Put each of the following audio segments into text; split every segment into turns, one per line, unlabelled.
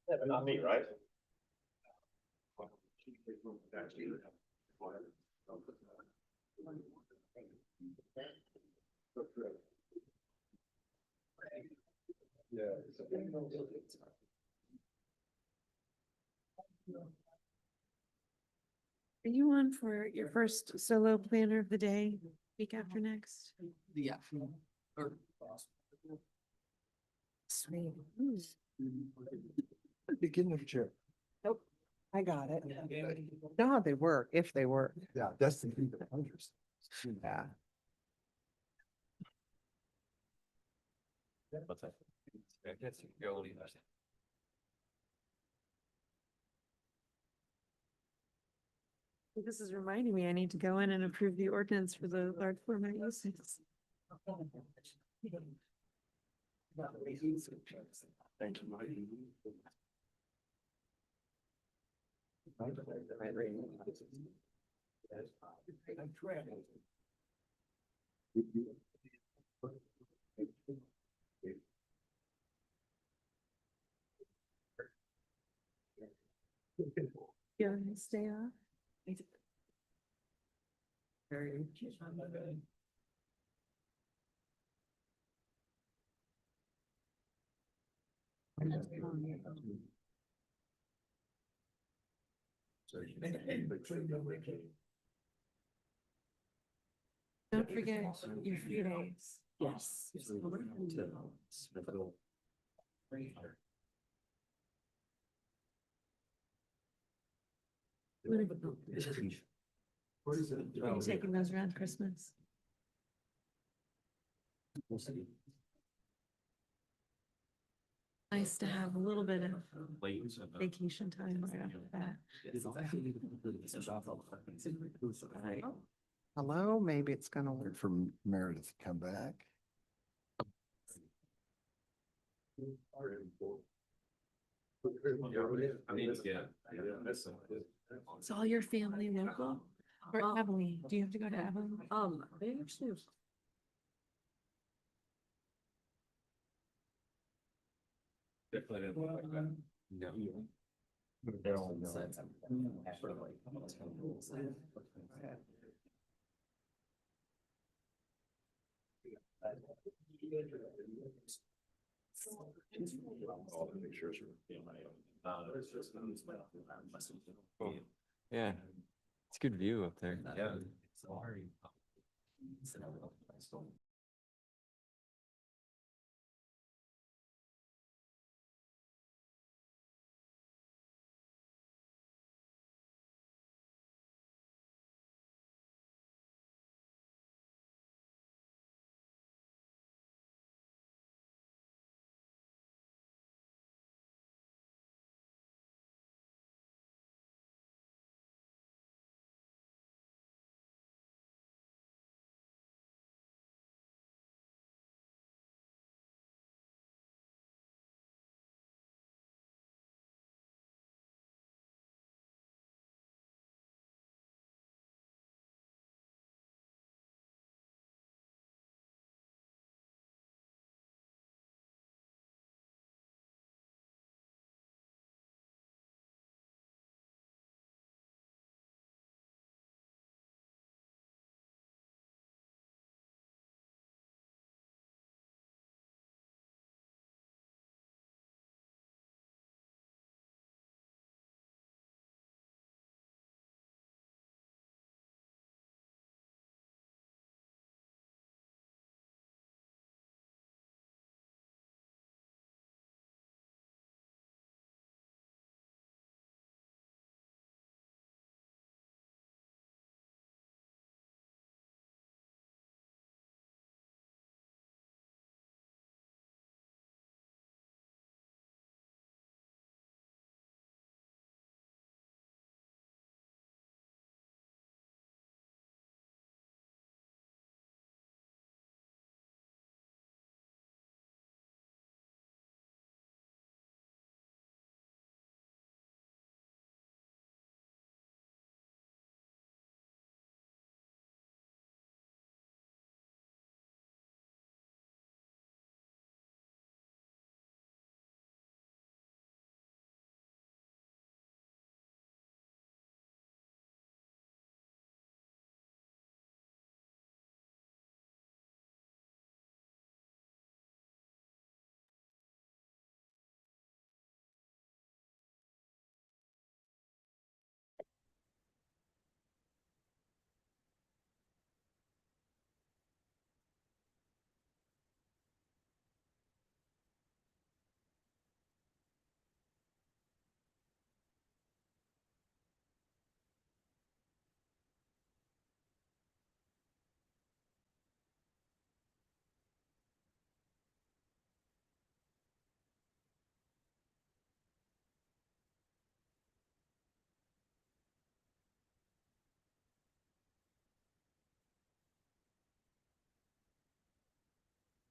Yeah, but not me, right?
Are you on for your first solo planner of the day, week after next?
Yeah. Or
Sweet.
Begin of chair.
Nope, I got it. Know how they work, if they work.
Yeah, that's the thing that wonders.
Yeah.
What's that?
This is reminding me, I need to go in and approve the ordinance for the large format uses.
Thank you, Mike.
Yeah, stay off.
Very.
Don't forget your free days.
Yes.
Are you taking those around Christmas? Nice to have a little bit of vacation time right after that.
Right. Hello, maybe it's gonna work.
Wait for Meredith to come back.
Is all your family local? Or Abilene? Do you have to go to Abilene?
they actually.
All the pictures
Yeah, it's a good view up there.
Yeah.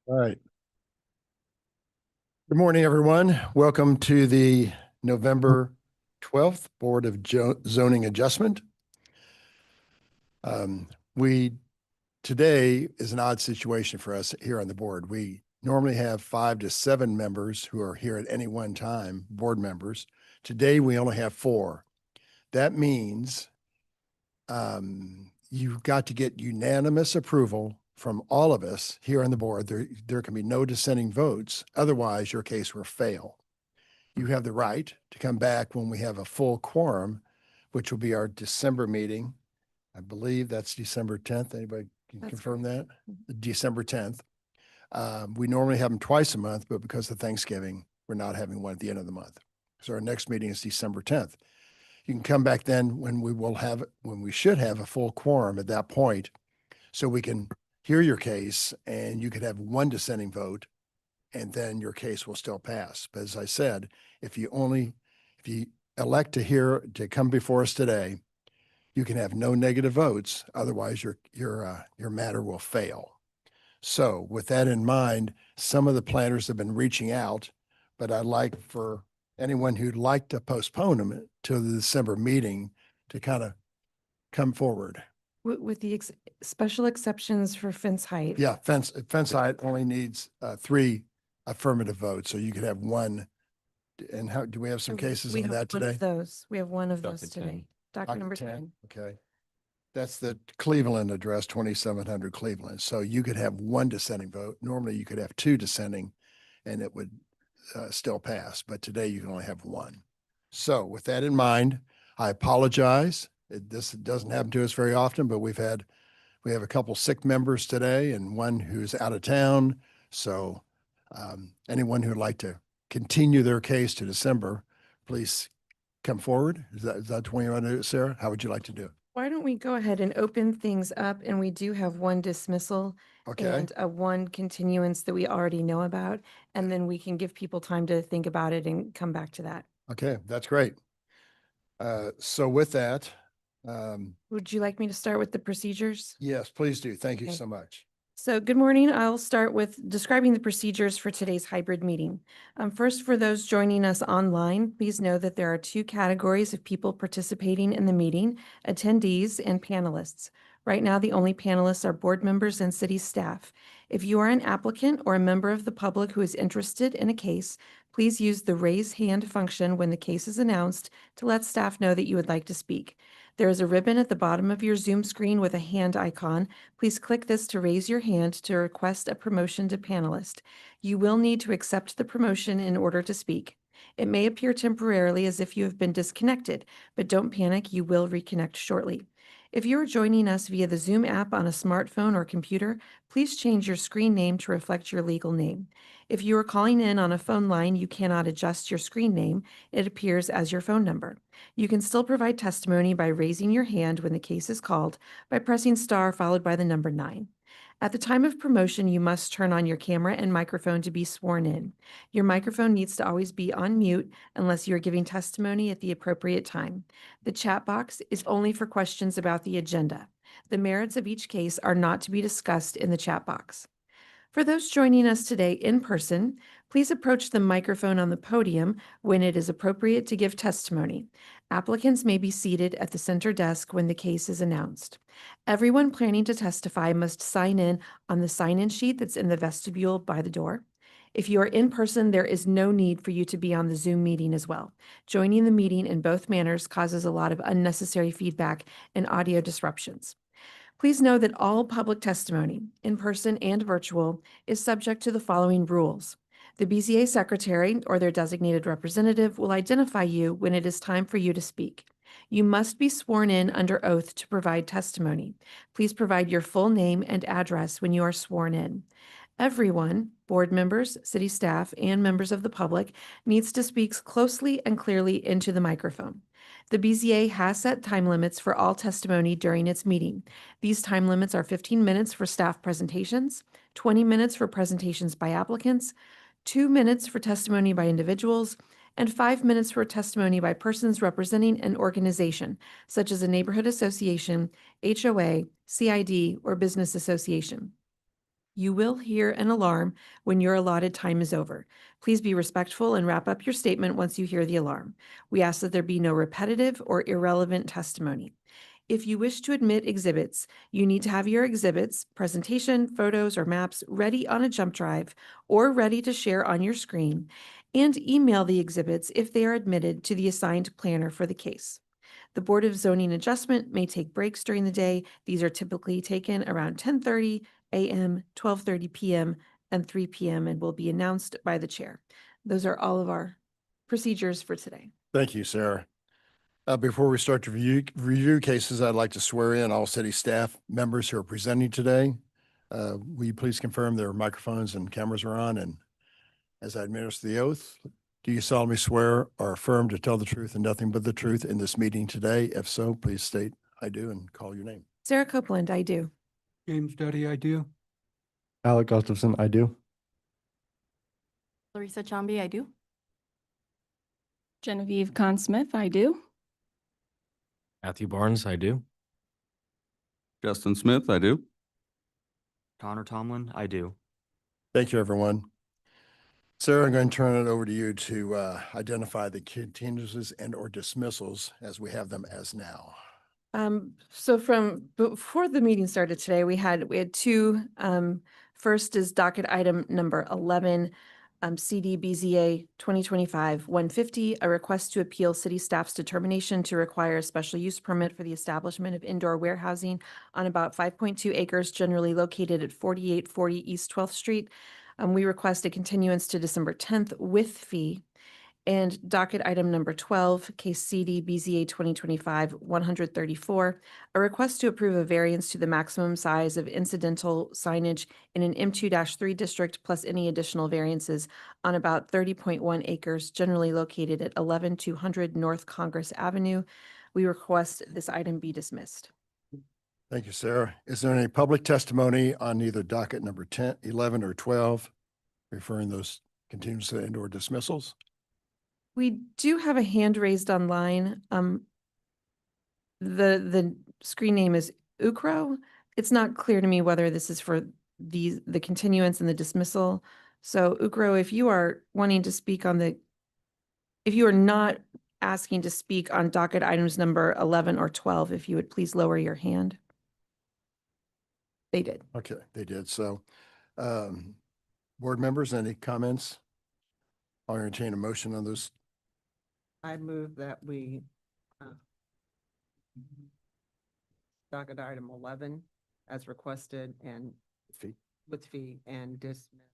All right. Good morning, everyone. Welcome to the November 12th Board of Zoning Adjustment. Today is an odd situation for us here on the board. We normally have 5 to 7 members who are here at any one time, board members. Today, we only have 4. That means you've got to get unanimous approval from all of us here on the board. There can be no dissenting votes. Otherwise, your case will fail. You have the right to come back when we have a full quorum, which will be our December meeting. I believe that's December 10th. Anybody can
That's
confirm that? December 10th. We normally have them twice a month, but because of Thanksgiving, we're not having one at the end of the month. So our next meeting is December 10th. You can come back then when we should have a full quorum at that point, so we can hear your case and you could have one dissenting vote and then your case will still pass. But as I said, if you elect to come before us today, you can have no negative votes. Otherwise, your matter will fail. So with that in mind, some of the planners have been reaching out, but I'd like for anyone who'd like to postpone them to the December meeting to kind of come forward.
With the special exceptions for fence height.
Yeah, fence height only needs 3 affirmative votes, so you could have 1. And how, do we have some
So
cases
we
on
have
that
one of
today?
those. We have one of those
Docket 10.
today. Docket number 10.
Okay. That's the Cleveland address, 2700 Cleveland. So you could have 1 dissenting vote. Normally you could have 2 dissenting and it would still pass, but today you can only have 1. So with that in mind, I apologize. This doesn't happen to us very often, but we have a couple sick members today and one who's out of town. So anyone who'd like to continue their case to December, please come forward. Is that the way you want to do it, Sarah? How would you like to do it?
Why don't we go ahead and open things up, and we do have 1 dismissal
Okay,
and a 1 continuance that we already know about, and then we can give people time to think about it and come back to that.
okay, that's great. So with that,
Would you like me to start with the procedures?
yes, please do. Thank you
Okay.
so much.
So good morning. I'll start with describing the procedures for today's hybrid meeting. First, for those joining us online, please know that there are 2 categories of people participating in the meeting: attendees and panelists. Right now, the only panelists are board members and city staff. If you are an applicant or a member of the public who is interested in a case, please use the raise hand function when the case is announced to let staff know that you would like to speak. There is a ribbon at the bottom of your Zoom screen with a hand icon. Please click this to raise your hand to request a promotion to panelist. You will need to accept the promotion in order to speak. It may appear temporarily as if you have been disconnected, but don't panic, you will reconnect shortly. If you are joining us via the Zoom app on a smartphone or computer, please change your screen name to reflect your legal name. If you are calling in on a phone line, you cannot adjust your screen name. It appears as your phone number. You can still provide testimony by raising your hand when the case is called by pressing star followed by the number 9. At the time of promotion, you must turn on your camera and microphone to be sworn in. Your microphone needs to always be on mute unless you are giving testimony at the appropriate time. The chat box is only for questions about the agenda. The merits of each case are not to be discussed in the chat box. For those joining us today in person, please approach the microphone on the podium when it is appropriate to give testimony. Applicants may be seated at the center desk when the case is announced. Everyone planning to testify must sign in on the sign-in sheet that's in the vestibule by the door. If you are in person, there is no need for you to be on the Zoom meeting as well. Joining the meeting in both manners causes a lot of unnecessary feedback and audio disruptions. Please know that all public testimony, in person and virtual, is subject to the following rules. The BZA secretary or their designated representative will identify you when it is time for you to speak. You must be sworn in under oath to provide testimony. Please provide your full name and address when you are sworn in. Everyone, board members, city staff, and members of the public, needs to speak closely and clearly into the microphone. The BZA has set time limits for all testimony during its meeting. These time limits are 15 minutes for staff presentations, 20 minutes for presentations by applicants, 2 minutes for testimony by individuals, and 5 minutes for testimony by persons representing an organization, such as a neighborhood association, HOA, CID, or business association. You will hear an alarm when your allotted time is over. Please be respectful and wrap up your statement once you hear the alarm. We ask that there be no repetitive or irrelevant testimony. If you wish to admit exhibits, you need to have your exhibits, presentation, photos, or maps ready on a jump drive or ready to share on your screen, and email the exhibits if they are admitted to the assigned planner for the case. The Board of Zoning Adjustment may take breaks during the day. These are typically taken around 10:30 a.m., 12:30 p.m., and 3 p.m. and will be announced by the chair. Those are all of our procedures for today.
Thank you, Sarah. Before we start to review cases, I'd like to swear in all city staff members who are presenting today. Will you please confirm their microphones and cameras are on? And as I administer the oath, do you solemnly swear or affirm to tell the truth and nothing but the truth in this meeting today? If so, please state I do and call your name.
Sarah Copeland, I do.
James Duddy, I do.
Alec Gustafson, I do.
Larissa Chambi, I do. Genevieve Conn-Smith, I do.
Matthew Barnes, I do.
Justin Smith, I do.
Connor Tomlin, I do.
Thank you, everyone. Sarah, I'm going to turn it over to you to identify the continuances and or dismissals as we have them as now.
So from before the meeting started today, we had two. First is docket item number 11, CDBZA 2025-150, a request to appeal city staff's determination to require a special use permit for the establishment of indoor warehousing on about 5.2 acres generally located at 4840 East 12th Street. We request a continuance to December 10th with fee. And docket item number 12, case CD BZA 2025-134, a request to approve a variance to the maximum size of incidental signage in an M2-3 district plus any additional variances on about 30.1 acres generally located at 11200 North Congress Avenue. We request this item be dismissed.
Thank you, Sarah. Is there any public testimony on either docket number 10, 11, or 12, referring those continuances and or dismissals?
We do have a hand raised online. The screen name is Ukro. It's not clear to me whether this is for the continuance and the dismissal. So Ukro, if you are wanting to speak on if you are not asking to speak on docket items number 11 or 12, if you would please lower your hand. They did.
Okay, they did. So, board members, any comments? I'll entertain a motion on those.
I move that we docket item 11 as requested and
Fee.
with fee and dismiss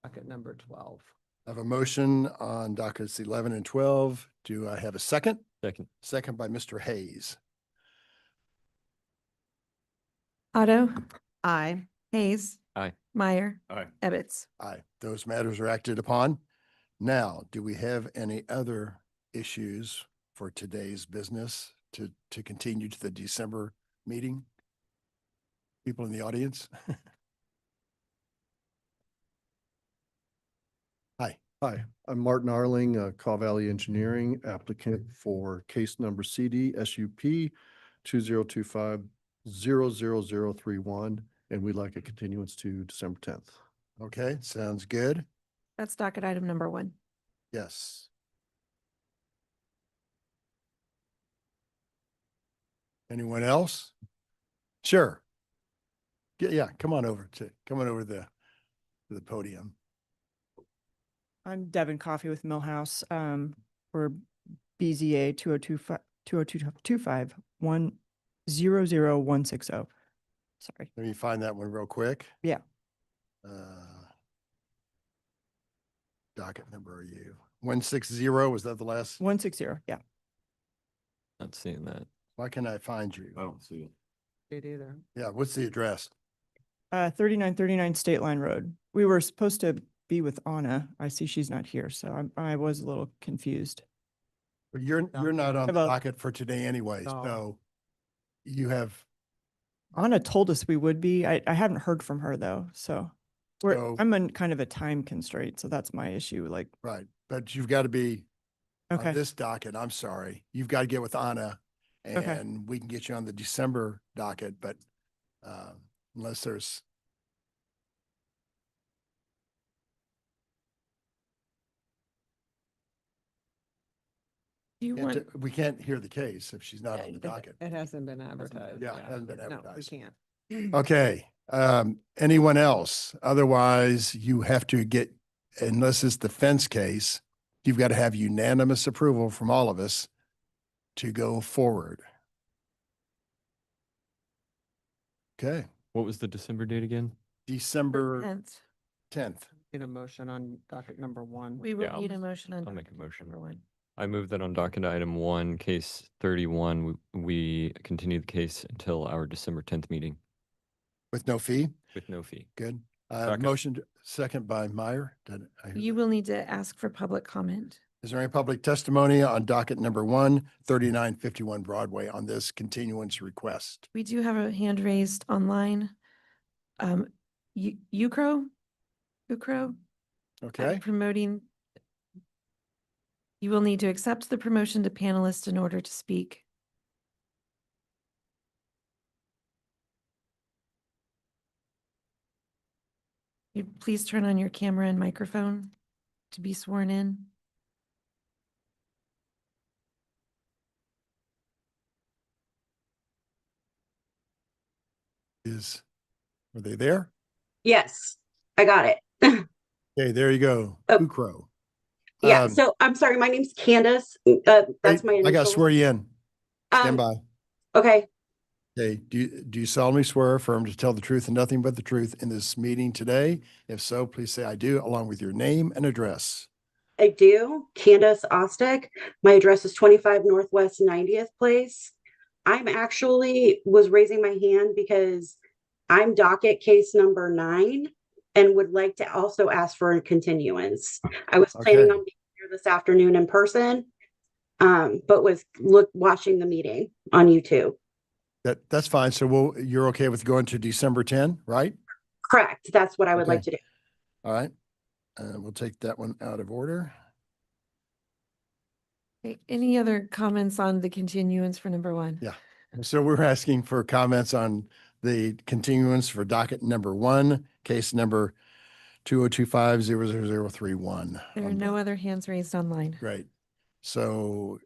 docket number 12.
I have a motion on dockets 11 and 12. Do I have a second?
Second.
Second by Mr. Hayes.
Otto,
Aye.
Hayes.
Aye.
Meyer.
Aye.
Ebbets.
Aye. Those matters are acted upon. Now, do we have any other issues for today's business to continue to the December meeting? People in the audience?
Hi, I'm Martin Arling, Caw Valley Engineering, applicant for case number CD SUP 2025-00031, and we'd like a continuance to December 10th.
Okay, sounds good.
That's docket item number 1.
Yes. Anyone else? Sure. Yeah, come on over to the podium.
I'm Devin Coffey with Millhouse, for BZA 2025-100-160. Sorry.
Let me find that one real quick.
Yeah.
Docket number are you? 160, was that the last?
160, yeah.
Not seeing that.
Why can't I find you?
I don't see it.
It either.
Yeah, what's the address?
3939 State Line Road. We were supposed to be with Anna. I see she's not here, so I was a little confused.
But you're not on the
About-
docket for today anyway,
No.
so you have,
Anna told us we would be. I haven't heard from her though, so
So-
I'm in kind of a time constraint, so that's my issue. Like,
right, but you've got to be on
okay,
this docket. I'm sorry. You've got to get with Anna
Okay.
and we can get you on the December docket, but unless there's
Do you
Can't
want,
t- We can't hear the case if she's not on the docket.
It hasn't been advertised.
Yeah, it hasn't been
No, we
advertised.
can't.
Okay, anyone else? Otherwise, you have to get, unless it's the fence case, you've got to have unanimous approval from all of us to go forward. Okay,
What was the December date again?
December
10th?
10th.
Need a motion on docket number 1.
We
Yeah,
will
I'll-
need a motion on.
I'll make a
document
motion.
number 1.
I move that on docket item 1, case 31, we continue the case until our December 10th meeting
With no fee?
with no fee.
Good.
Second.
Motion, second by Meyer. Did I hear
You
that?
will need to ask for public comment.
Is there any public testimony on docket number 1, 3951 Broadway on this continuance request?
We do have a hand raised online. Ukro?
Okay,
Promoting. You will need to accept the promotion to panelist in order to speak. You please turn on your camera and microphone to be sworn in.
are they there?
Yes, I got it.
Okay, there you go.
Oh.
Ukro.
Yeah,
Um,
so I'm sorry, my name's Candace. That's my
I got to
initials.
swear you in. Stand by.
Okay,
Okay, do you solemnly swear or affirm to tell the truth and nothing but the truth in this meeting today? If so, please say I do, along with your name and address.
I do. Candace Ostick. My address is 25 Northwest 90th Place. I'm actually was raising my hand because I'm docket case number 9 and would like to also ask for a continuance. I was planning
Okay.
on being here this afternoon in person, but was watching the meeting on YouTube.
That's fine. So you're okay with going to December 10, right?
Correct. That's what I would like
Okay.
to do.
All right. We'll take that one out of order.
Okay, any other comments on the continuance for number 1?
Yeah. So we're asking for comments on the continuance for docket number 1, case number 2025-00031.
There are no other hands raised online.
Great. So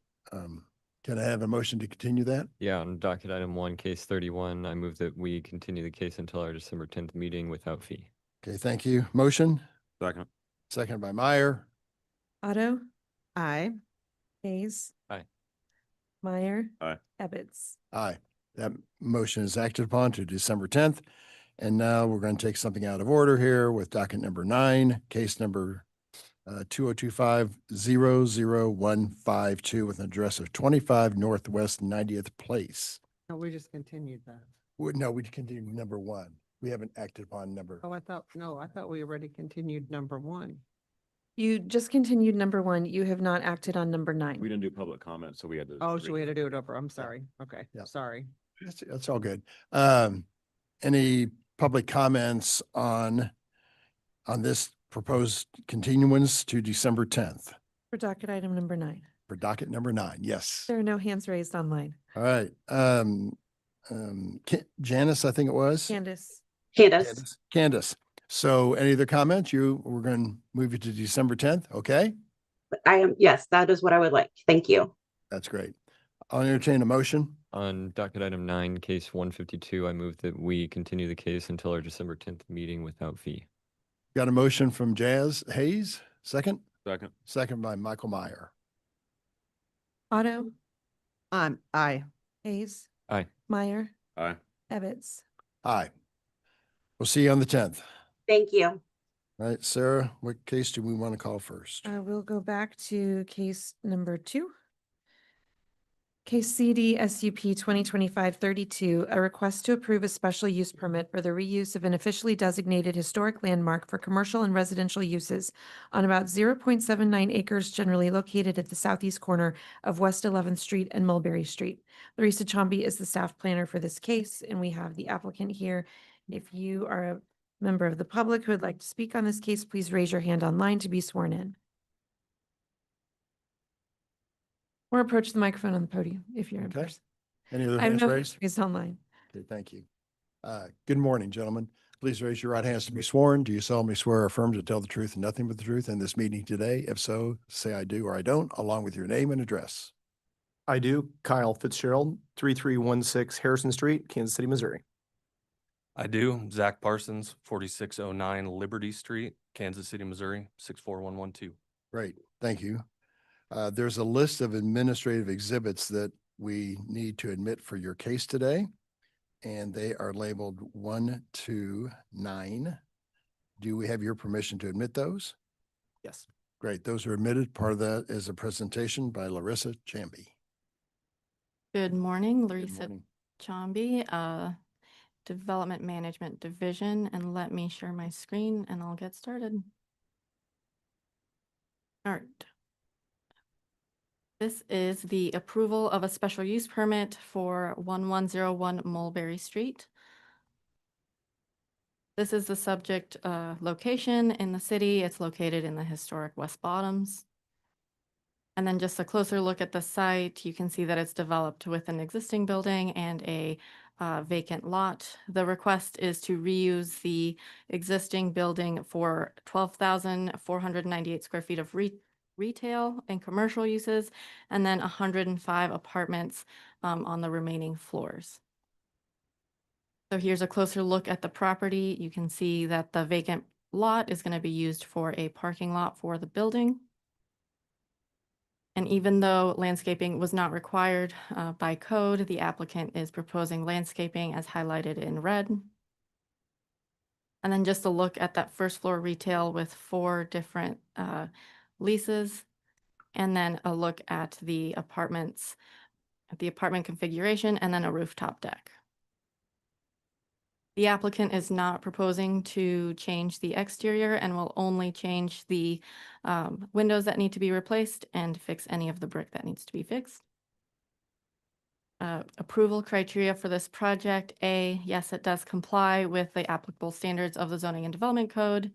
can I have a motion to continue that?
Yeah, on docket item 1, case 31, I move that we continue the case until our December 10th meeting without fee.
Okay, thank you. Motion,
Second.
second by Meyer.
Otto?
Aye.
Hayes?
Aye.
Meyer?
Aye.
Ebbets?
Aye. That motion is acted upon to December 10th. And now we're going to take something out of order here with docket number 9, case number 2025-00152 with an address of 25 Northwest 90th Place.
No, we just continued that.
No, we continued number 1. We haven't acted upon number.
Oh, I thought we already continued number 1.
You just continued number 1. You have not acted on number 9.
We didn't do public comment, so we had to.
Oh, so we had to do it over. I'm sorry. Okay,
Yeah.
sorry.
That's all good. Any public comments on this proposed continuance to December 10th
For docket item number 9.
for docket number 9? Yes.
There are no hands raised online.
All right. Janice, I think it was.
Candace?
Candace.
Candace. So any other comments? We're going to move you to December 10th. Okay.
Yes, that is what I would like. Thank you.
That's great. I'll entertain a motion.
On docket item 9, case 152, I move that we continue the case until our December 10th meeting without fee.
Got a motion from Jazz Hayes. Second.
Second.
Second by Michael Meyer.
Otto?
Aye.
Hayes?
Aye.
Meyer?
Aye.
Ebbets?
Aye. We'll see you on the 10th.
Thank you.
All right, Sarah, what case do we want to call first?
We'll go back to case number 2. Case CD SUP 2025-32, a request to approve a special use permit for the reuse of an officially designated historic landmark for commercial and residential uses on about 0.79 acres generally located at the southeast corner of West 11th Street and Mulberry Street. Larissa Chambi is the staff planner for this case, and we have the applicant here. If you are a member of the public who would like to speak on this case, please raise your hand online to be sworn in. Or approach the microphone on the podium if you're in
Okay.
person.
Any other
I have
hands
no
raised?
hands online.
Okay, thank you. Good morning, gentlemen. Please raise your right hands to be sworn. Do you solemnly swear or affirm to tell the truth and nothing but the truth in this meeting today? If so, say I do or I don't, along with your name and address.
I do. Kyle Fitzgerald, 3316 Harrison Street, Kansas City, Missouri.
I do. Zach Parsons, 4609 Liberty Street, Kansas City, Missouri, 64112.
Great, thank you. There's a list of administrative exhibits that we need to admit for your case today, and they are labeled 1, 2, 9. Do we have your permission to admit those?
Yes.
Great, those are admitted. Part of that is a presentation by Larissa Chamby.
Good morning,
Good
Larissa
morning.
Chamby, Development Management Division, and let me share my screen and I'll get started. All right. This is the approval of a special use permit for 1101 Mulberry Street. This is the subject location in the city. It's located in the historic West Bottoms. And then just a closer look at the site, you can see that it's developed with an existing building and a vacant lot. The request is to reuse the existing building for 12,498 square feet of retail and commercial uses, and then 105 apartments on the remaining floors. So here's a closer look at the property. You can see that the vacant lot is going to be used for a parking lot for the building. And even though landscaping was not required by code, the applicant is proposing landscaping as highlighted in red. And then just a look at that first floor retail with 4 different leases. And then a look at the apartments, at the apartment configuration, and then a rooftop deck. The applicant is not proposing to change the exterior and will only change the windows that need to be replaced and fix any of the brick that needs to be fixed. Approval criteria for this project: A, yes, it does comply with the applicable standards of the Zoning and Development Code.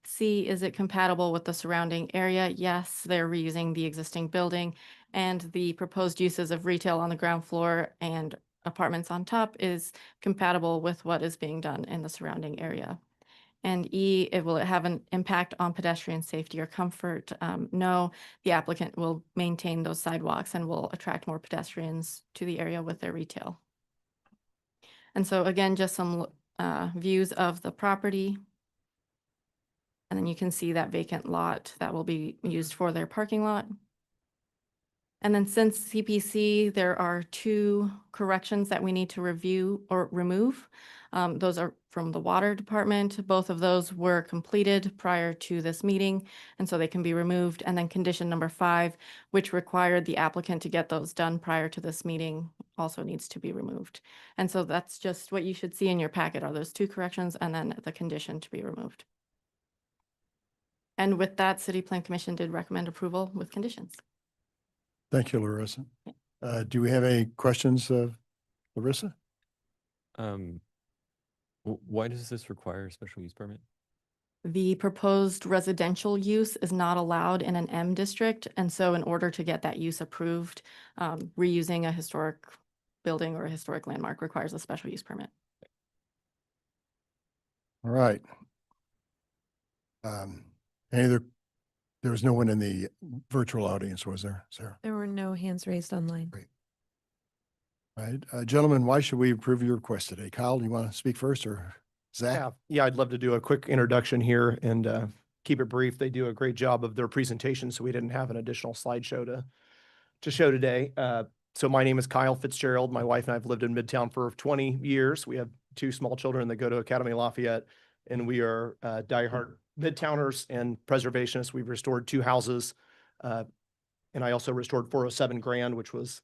C, is it compatible with the surrounding area? Yes, they're reusing the existing building, and the proposed uses of retail on the ground floor and apartments on top is compatible with what is being done in the surrounding area. And E, will it have an impact on pedestrian safety or comfort? No, the applicant will maintain those sidewalks and will attract more pedestrians to the area with their retail. And so again, just some views of the property. And then you can see that vacant lot that will be used for their parking lot. And then since CPC, there are 2 corrections that we need to review or remove. Those are from the water department. Both of those were completed prior to this meeting, and so they can be removed. And then condition number 5, which required the applicant to get those done prior to this meeting, also needs to be removed. And so that's just what you should see in your packet, are those 2 corrections and then the condition to be removed. And with that, City Plan Commission did recommend approval with conditions.
Thank you, Larissa. Do we have any questions, Larissa?
Why does this require a special use permit?
The proposed residential use is not allowed in an M district. And so in order to get that use approved, reusing a historic building or a historic landmark requires a special use permit.
All right. Any other? There was no one in the virtual audience, was there, Sarah?
There were no hands raised online.
Great. All right, gentlemen, why should we approve your request today? Kyle, do you want to speak first, or Zach?
Yeah, I'd love to do a quick introduction here and keep it brief. They do a great job of their presentation, so we didn't have an additional slideshow to show today. So my name is Kyle Fitzgerald. My wife and I have lived in Midtown for 20 years. We have 2 small children that go to Academy Lafayette, and we are diehard Midtowners and preservationists. We've restored 2 houses, and I also restored 407 Grand, which was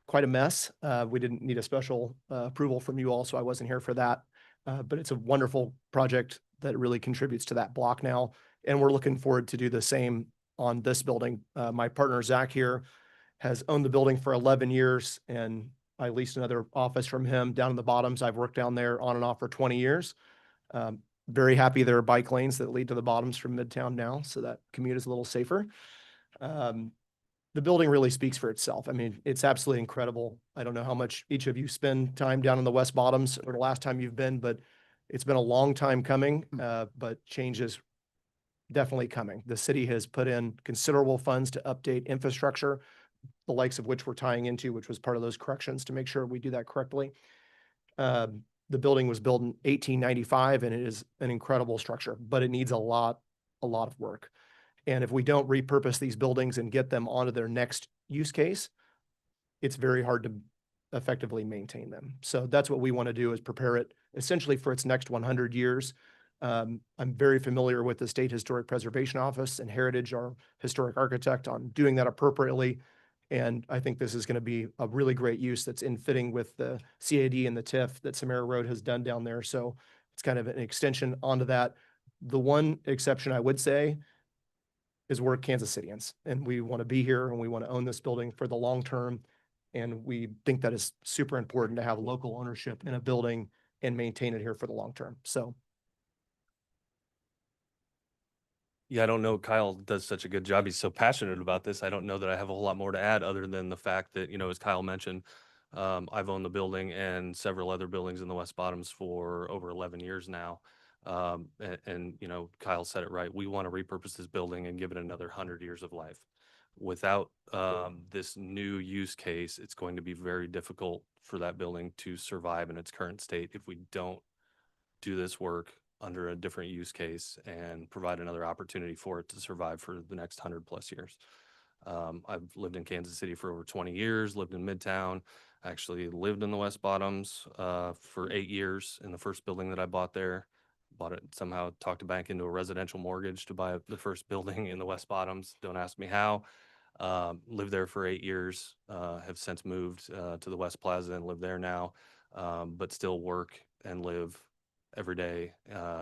quite a mess. We didn't need a special approval from you all, so I wasn't here for that. But it's a wonderful project that really contributes to that block now, and we're looking forward to do the same on this building. My partner, Zach, here has owned the building for 11 years, and I leased another office from him down in the Bottoms. I've worked down there on and off for 20 years. Very happy there are bike lanes that lead to the Bottoms from Midtown now, so that commute is a little safer. The building really speaks for itself. I mean, it's absolutely incredible. I don't know how much each of you spend time down in the West Bottoms or the last time you've been, but it's been a long time coming, but change is definitely coming. The city has put in considerable funds to update infrastructure. the likes of which we're tying into, which was part of those corrections to make sure we do that correctly. The building was built in 1895 and it is an incredible structure, but it needs a lot of work. And if we don't repurpose these buildings and get them onto their next use case, it's very hard to effectively maintain them. So that's what we want to do, is prepare it essentially for its next 100 years. I'm very familiar with the State Historic Preservation Office and Heritage, our historic architect, on doing that appropriately. And I think this is going to be a really great use that's in fitting with the CAD and the TIF that Samara Road has done down there. So it's kind of an extension onto that. The one exception I would say is we're Kansas Cityans, and we want to be here and we want to own this building for the long term. And we think that is super important to have local ownership in a building and maintain it here for the long term. So.
Yeah, I don't know. Kyle does such a good job. He's so passionate about this. I don't know that I have a whole lot more to add other than the fact that, as Kyle mentioned, I've owned the building and several other buildings in the West Bottoms for over 11 years now. Kyle said it right. We want to repurpose this building and give it another 100 years of life. Without this new use case, it's going to be very difficult for that building to survive in its current state if we don't do this work under a different use case and provide another opportunity for it to survive for the next 100+ years. I've lived in Kansas City for over 20 years, lived in Midtown, actually lived in the West Bottoms for 8 years in the first building that I bought there. Bought it, somehow talked a bank into a residential mortgage to buy the first building in the West Bottoms. Don't ask me how. Lived there for 8 years, have since moved to the West Plaza and live there now, but still work and live every day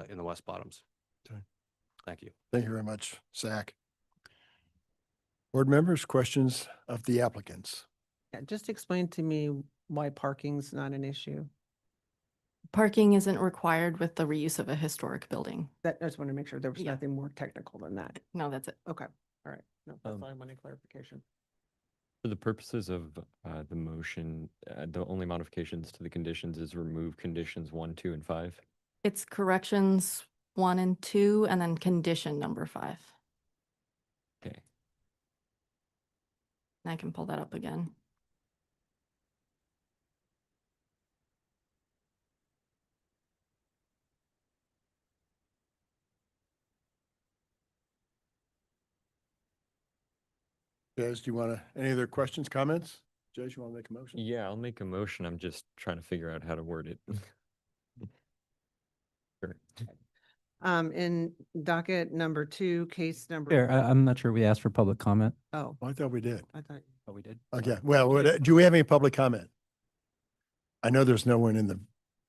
in the West Bottoms.
Okay.
Thank you.
Thank you very much, Zach. Board members, questions of the applicants?
Yeah, just explain to me why parking's not an issue.
Parking isn't required with the reuse of a historic building.
That, I just want to make sure there was
Yeah.
nothing more technical than that.
No, that's it.
Okay, all right. No, that's all I wanted clarification.
For the purposes of the motion, the only modifications to the conditions is remove conditions 1, 2, and 5.
It's corrections 1 and 2, and then condition number 5.
Okay.
I can pull that up again.
Jez, do you want to, any other questions, comments? Jez, you want to make a motion?
Yeah, I'll make a motion. I'm just trying to figure out how to word it. Sure.
In docket number 2, case number.
Chair, I'm not sure we asked for public comment.
Oh,
I thought we did.
I thought.
Oh, we did.
Okay, well, do we have any public comment? I know there's no one in the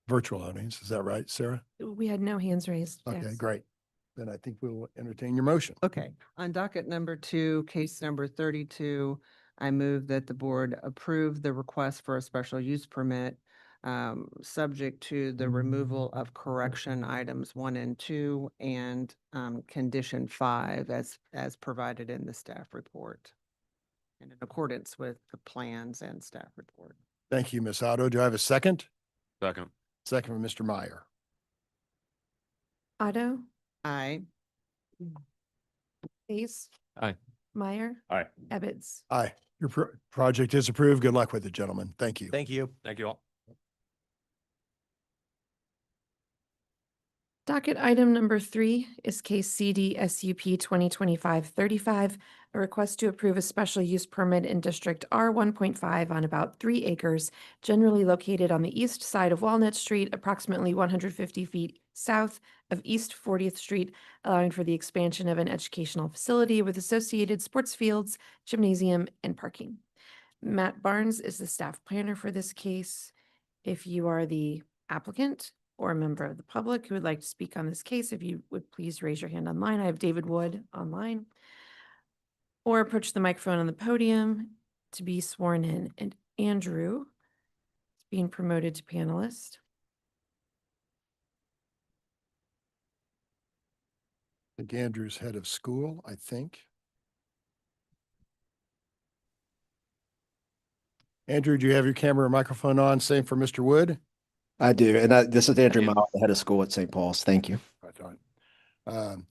virtual audience. Is that right, Sarah?
We had no hands raised.
Okay,
yes.
great. Then I think we will entertain your motion.
Okay, on docket number 2, case number 32, I move that the board approve the request for a special use permit, subject to the removal of correction items 1 and 2 and condition 5 as provided in the staff report, and in accordance with the plans and staff report.
Thank you, Ms. Otto. Do I have a second?
Second.
Second from Mr. Meyer.
Otto,
Aye.
Case,
Aye.
Meyer,
Aye.
Ebbets.
Aye. Your project is approved. Good luck with it, gentlemen. Thank you.
Thank you.
Thank you all.
Docket item number 3 is case CD SUP 2025-35, a request to approve a special use permit in District R 1.5 on about 3 acres, generally located on the east side of Walnut Street, approximately 150 feet south of East 40th Street, allowing for the expansion of an educational facility with associated sports fields, gymnasium, and parking. Matt Barnes is the staff planner for this case. If you are the applicant or a member of the public who would like to speak on this case, if you would please raise your hand online. I have David Wood online. Or approach the microphone on the podium to be sworn in. And Andrew is being promoted to panelist.
I think Andrew's head of school, I think. Andrew, do you have your camera or microphone on? Same for Mr. Wood?
I do. And this is Andrew Miles, the head of school at St. Paul's. Thank you.
Right on.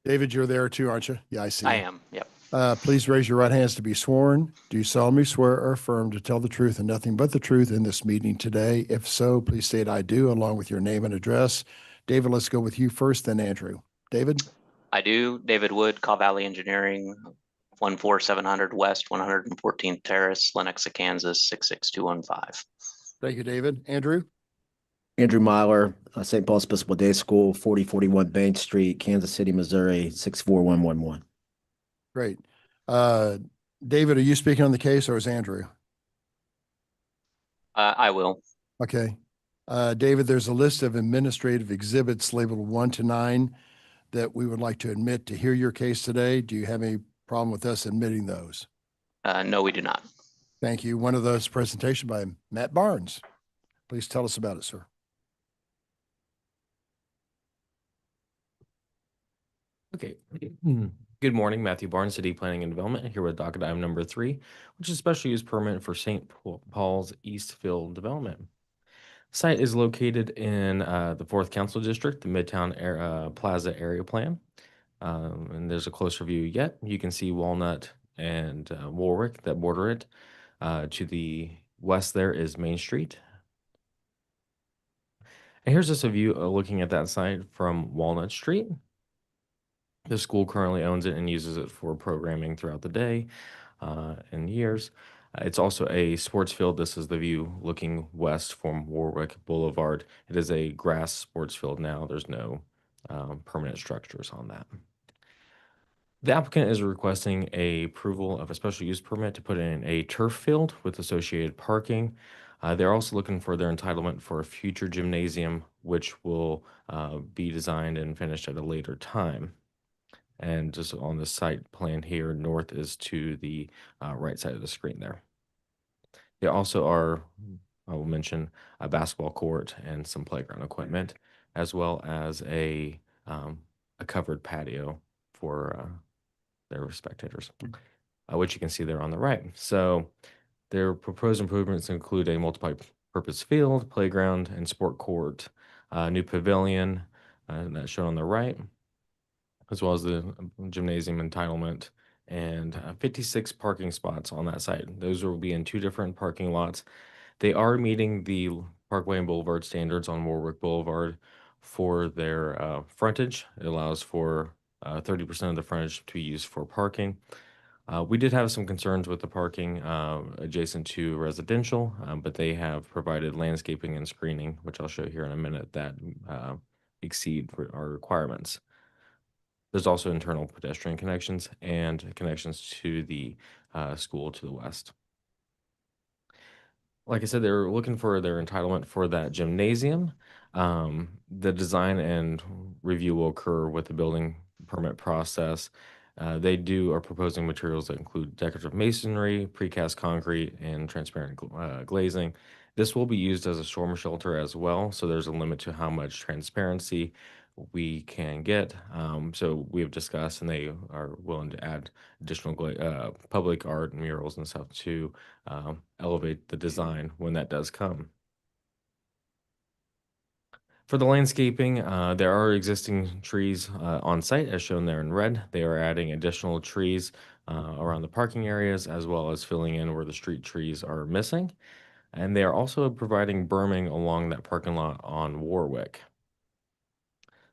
David, you're there too, aren't you? Yeah, I see.
I
you.
am. Yep.
Please raise your right hands to be sworn. Do you solemnly swear or affirm to tell the truth and nothing but the truth in this meeting today? If so, please state I do, along with your name and address. David, let's go with you first, then Andrew. David?
I do. David Wood, Caw Valley Engineering, 14700 West 114th Terrace, Lenexa, Kansas, 66215.
Thank you, David. Andrew?
Andrew Myler, St. Paul's Episcopal Day School, 4041 Main Street, Kansas City, Missouri, 64111.
Great. David, are you speaking on the case or is Andrew?
I will.
Okay. David, there's a list of administrative exhibits labeled 1 to 9 that we would like to admit to hear your case today. Do you have any problem with us admitting those?
No, we do not.
Thank you. One of those presentation by Matt Barnes. Please tell us about it, sir.
Okay. Good morning, Matthew Barnes, City Planning and Development, here with docket item number 3, which is special use permit for St. Paul's Eastfield Development. Site is located in the 4th Council District, the Midtown Plaza Area Plan. And there's a closer view yet. You can see Walnut and Warwick that border it. To the west there is Main Street. And here's just a view looking at that site from Walnut Street. The school currently owns it and uses it for programming throughout the day and years. It's also a sports field. This is the view looking west from Warwick Boulevard. It is a grass sports field now. There's no permanent structures on that. The applicant is requesting a approval of a special use permit to put in a turf field with associated parking. They're also looking for their entitlement for a future gymnasium, which will be designed and finished at a later time. And just on the site plan here, north is to the right side of the screen there. There also are, I will mention, a basketball court and some playground equipment, as well as a covered patio for their spectators, which you can see there on the right. So their proposed improvements include a multi-purpose field, playground, and sport court, new pavilion, that's shown on the right, as well as the gymnasium entitlement, and 56 parking spots on that site. Those will be in 2 different parking lots. They are meeting the Parkway and Boulevard standards on Warwick Boulevard for their frontage. It allows for 30% of the frontage to be used for parking. We did have some concerns with the parking adjacent to residential, but they have provided landscaping and screening, which I'll show here in a minute, that exceed our requirements. There's also internal pedestrian connections and connections to the school to the west. Like I said, they're looking for their entitlement for that gymnasium. The design and review will occur with the building permit process. They are proposing materials that include decorative masonry, precast concrete, and transparent glazing. This will be used as a storm shelter as well, so there's a limit to how much transparency we can get. So we have discussed, and they are willing to add additional public art and murals and stuff to elevate the design when that does come. For the landscaping, there are existing trees on site as shown there in red. They are adding additional trees around the parking areas, as well as filling in where the street trees are missing. And they are also providing berming along that parking lot on Warwick.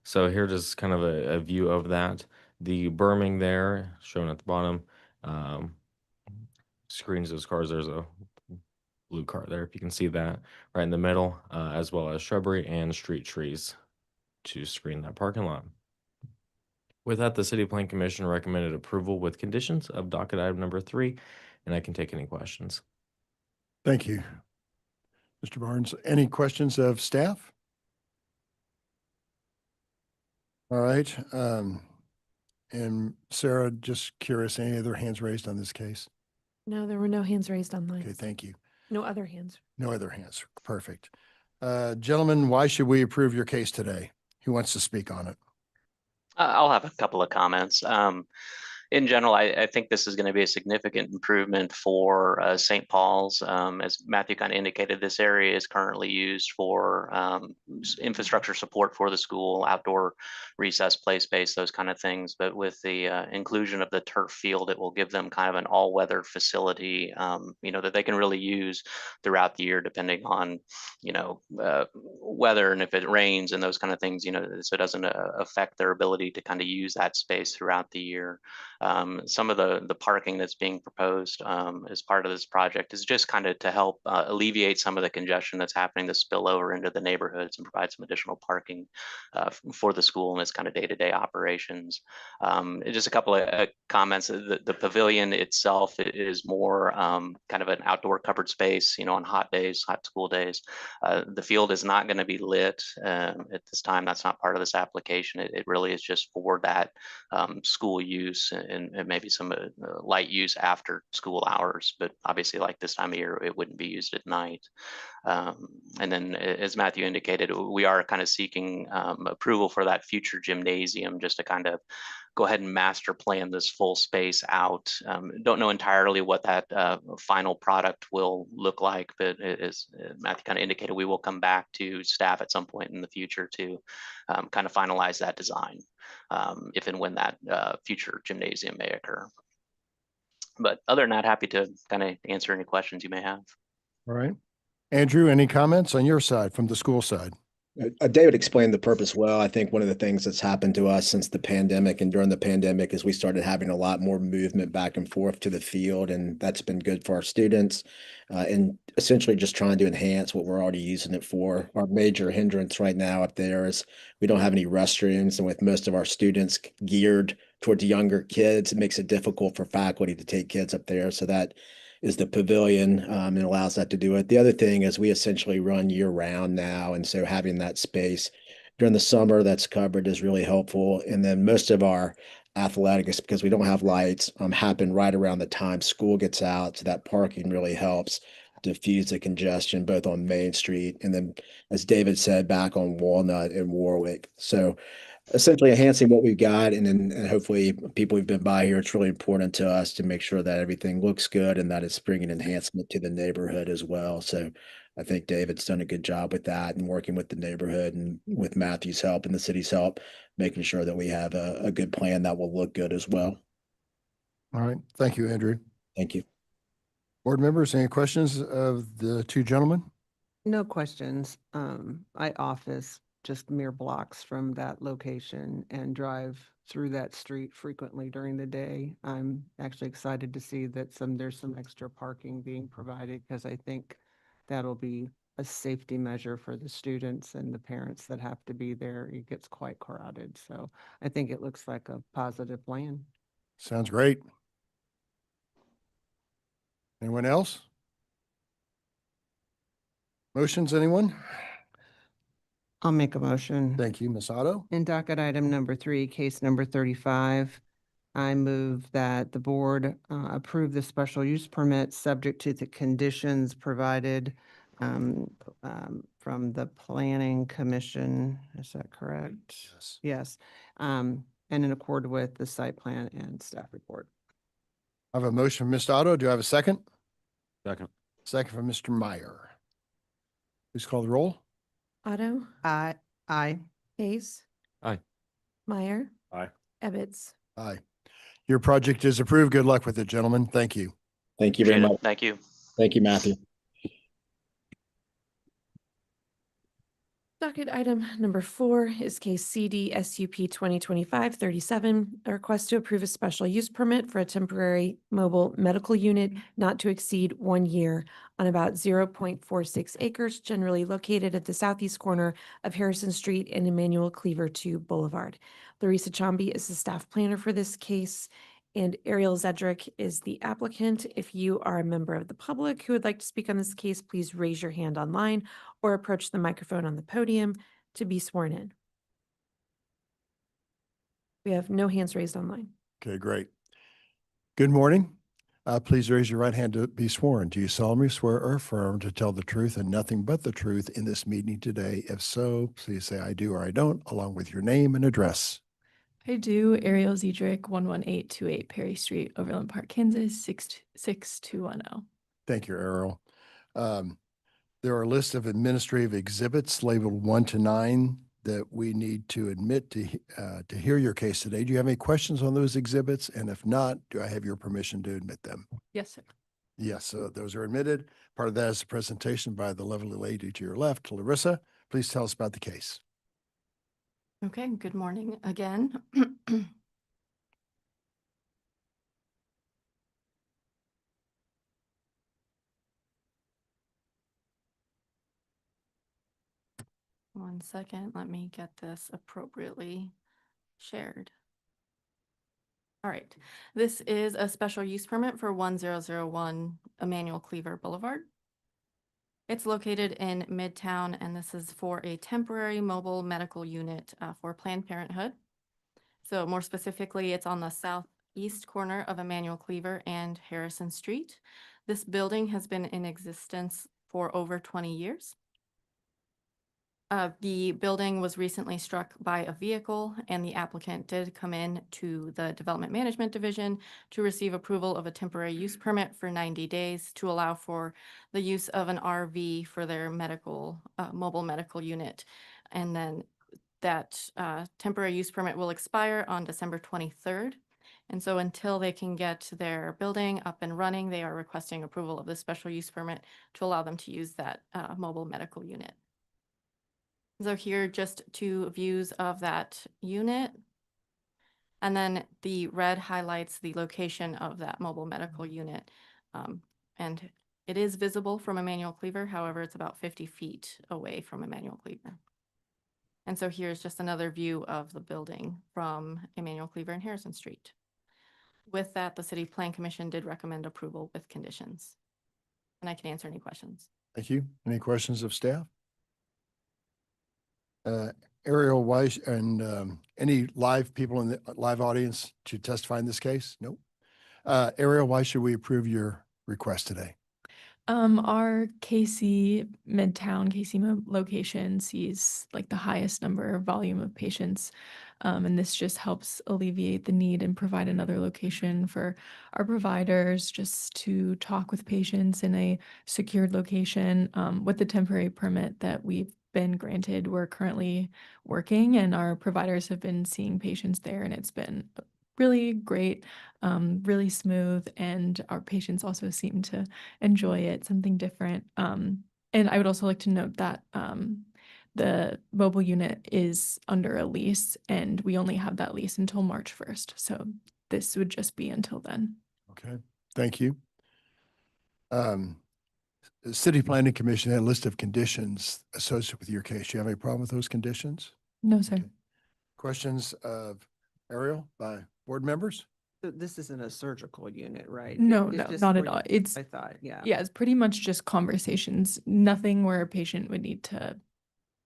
So here's just kind of a view of that. The berming there shown at the bottom screens those cars. There's a blue car there, if you can see that right in the middle, as well as shrubbery and street trees to screen that parking lot. With that, the City Plan Commission recommended approval with conditions of docket item number 3, and I can take any questions.
Thank you, Mr. Barnes. Any questions of staff? All right. And Sarah, just curious, any other hands raised on this case?
No, there were no hands raised online.
Okay, thank you.
No other hands.
No other hands. Perfect. Gentlemen, why should we approve your case today? Who wants to speak on it?
I'll have a couple of comments. in general, I think this is going to be a significant improvement for St. Paul's. As Matthew kind of indicated, this area is currently used for infrastructure support for the school, outdoor recess play space, those kind of things. But with the inclusion of the turf field, it will give them kind of an all-weather facility, that they can really use throughout the year, depending on, weather and if it rains and those kind of things, so it doesn't affect their ability to kind of use that space throughout the year. Some of the parking that's being proposed as part of this project is just kind of to help alleviate some of the congestion that's happening to spill over into the neighborhoods and provide some additional parking for the school and its kind of day-to-day operations. Just a couple of comments. The pavilion itself is more kind of an outdoor covered space, on hot days, hot school days. The field is not going to be lit at this time. That's not part of this application. It really is just for that school use and maybe some light use after school hours. But obviously, like this time of year, it wouldn't be used at night. And then, as Matthew indicated, we are kind of seeking approval for that future gymnasium, just to kind of go ahead and master plan this full space out. Don't know entirely what that final product will look like, but as Matthew kind of indicated, we will come back to staff at some point in the future to kind of finalize that design, if and when that future gymnasium may occur. But other than that, happy to kind of answer any questions you may have.
All right. Andrew, any comments on your side from the school side?
David explained the purpose well. I think one of the things that's happened to us since the pandemic and during the pandemic is we started having a lot more movement back and forth to the field, and that's been good for our students and essentially just trying to enhance what we're already using it for. Our major hindrance right now up there is we don't have any restrooms, and with most of our students geared towards younger kids, it makes it difficult for faculty to take kids up there. So that is the pavilion, and allows that to do it. The other thing is we essentially run year round now. And so having that space during the summer that's covered is really helpful. And then most of our athletics, because we don't have lights, happen right around the time school gets out. So that parking really helps diffuse the congestion both on Main Street and then, as David said, back on Walnut and Warwick. So essentially enhancing what we've got, and then hopefully people who've been by here, it's really important to us to make sure that everything looks good and that it's bringing enhancement to the neighborhood as well. So I think David's done a good job with that and working with the neighborhood and with Matthew's help and the city's help, making sure that we have a good plan that will look good as well.
All right. Thank you, Andrew.
Thank you.
Board members, any questions of the two gentlemen?
No questions. I office just mere blocks from that location and drive through that street frequently during the day. I'm actually excited to see that there's some extra parking being provided, because I think that'll be a safety measure for the students and the parents that have to be there. It gets quite crowded. So I think it looks like a positive plan.
Sounds great. Anyone else? Motions, anyone?
I'll make a motion.
Thank you, Ms. Otto.
In docket item number 3, case number 35, I move that the board approve the special use permit subject to the conditions provided from the Planning Commission. Is that correct?
Yes.
Yes. And in accord with the site plan and staff report.
I have a motion from Ms. Otto. Do I have a second?
Second.
Second from Mr. Meyer. Please call the roll.
Otto,
Aye.
Case,
Aye.
Meyer,
Aye.
Ebbets.
Aye. Your project is approved. Good luck with it, gentlemen. Thank you.
Thank you very
Appreciate it.
much.
Thank you.
Thank you, Matthew.
Docket item number 4 is case CD SUP 2025-37, a request to approve a special use permit for a temporary mobile medical unit not to exceed 1 year on about 0.46 acres, generally located at the southeast corner of Harrison Street and Emmanuel Cleaver II Boulevard. Larissa Chambi is the staff planner for this case, and Ariel Zedrick is the applicant. If you are a member of the public who would like to speak on this case, please raise your hand online or approach the microphone on the podium to be sworn in. We have no hands raised online.
Okay, great. Good morning. Please raise your right hand to be sworn. Do you solemnly swear or affirm to tell the truth and nothing but the truth in this meeting today? If so, please say I do or I don't, along with your name and address.
I do. Ariel Zedrick, 11828 Perry Street, Overland Park, Kansas, 66210.
Thank you, Errol. There are a list of administrative exhibits labeled 1 to 9 that we need to admit to hear your case today. Do you have any questions on those exhibits? And if not, do I have your permission to admit them?
Yes, sir.
Yes, so those are admitted. Part of that is a presentation by the lovely lady to your left, Larissa. Please tell us about the case.
Okay, good morning again. One second, let me get this appropriately shared. All right, this is a special use permit for 1001 Emmanuel Cleaver Boulevard. It's located in Midtown, and this is for a temporary mobile medical unit for Planned Parenthood. So more specifically, it's on the southeast corner of Emmanuel Cleaver and Harrison Street. This building has been in existence for over 20 years. The building was recently struck by a vehicle, and the applicant did come in to the Development Management Division to receive approval of a temporary use permit for 90 days to allow for the use of an RV for their medical, mobile medical unit. And then that temporary use permit will expire on December 23rd. And so until they can get their building up and running, they are requesting approval of the special use permit to allow them to use that mobile medical unit. So here, just two views of that unit. And then the red highlights the location of that mobile medical unit. And it is visible from Emmanuel Cleaver. However, it's about 50 feet away from Emmanuel Cleaver. And so here's just another view of the building from Emmanuel Cleaver and Harrison Street. With that, the City Plan Commission did recommend approval with conditions. And I can answer any questions.
Thank you. Any questions of staff? Ariel Weiss and any live people in the live audience to testify in this case? Nope. Ariel, why should we approve your request today?
Our KC Midtown, location sees like the highest number of volume of patients. And this just helps alleviate the need and provide another location for our providers just to talk with patients in a secured location. With the temporary permit that we've been granted, we're currently working and our providers have been seeing patients there, and it's been really great, really smooth, and our patients also seem to enjoy it, something different. And I would also like to note that the mobile unit is under a lease, and we only have that lease until March 1st. So this would just be until then.
Okay, thank you. The City Planning Commission had a list of conditions associated with your case. Do you have any problem with those conditions?
No, sir.
Okay. Questions of Ariel by board members?
This isn't a surgical unit, right?
No,
It's
no,
just
not
where
at all.
you-
It's
I thought, yeah.
Yeah, it's pretty much just conversations. Nothing where a patient would need to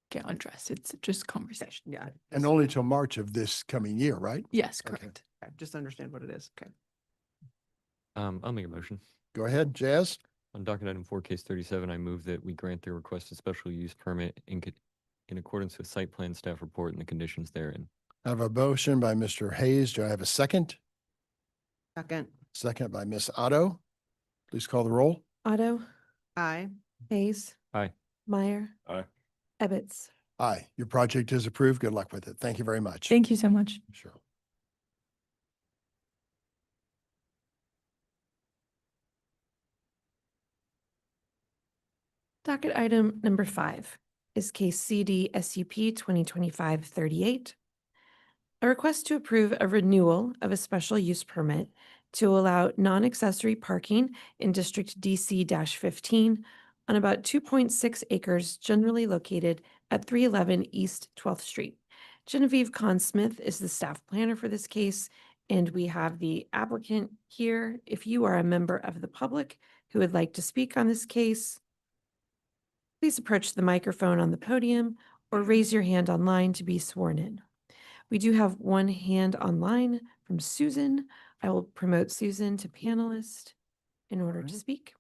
get undressed. It's just conversation.
Yeah.
And only till March of this coming year, right?
Yes,
Okay.
correct.
I just understand what it is. Okay.
I'll make a motion.
Go ahead, Jazz.
On docket item 4, case 37, I move that we grant the requested special use permit in accordance with site plan staff report and the conditions therein.
I have a motion by Mr. Hayes. Do I have a second?
Second.
Second by Miss Otto. Please call the roll.
Otto,
Aye.
Hayes,
Aye.
Meyer,
Aye.
Ebbets.
Aye. Your project is approved. Good luck with it. Thank you very much.
Thank you so much.
Sure.
Docket item number 5 is case CD SUP 2025-38. A request to approve a renewal of a special use permit to allow non-accessory parking in District DC-15 on about 2.6 acres generally located at 311 East 12th Street. Genevieve Conn-Smith is the staff planner for this case, and we have the applicant here. If you are a member of the public who would like to speak on this case, please approach the microphone on the podium or raise your hand online to be sworn in. We do have one hand online from Susan. I will promote Susan to panelist in order to speak.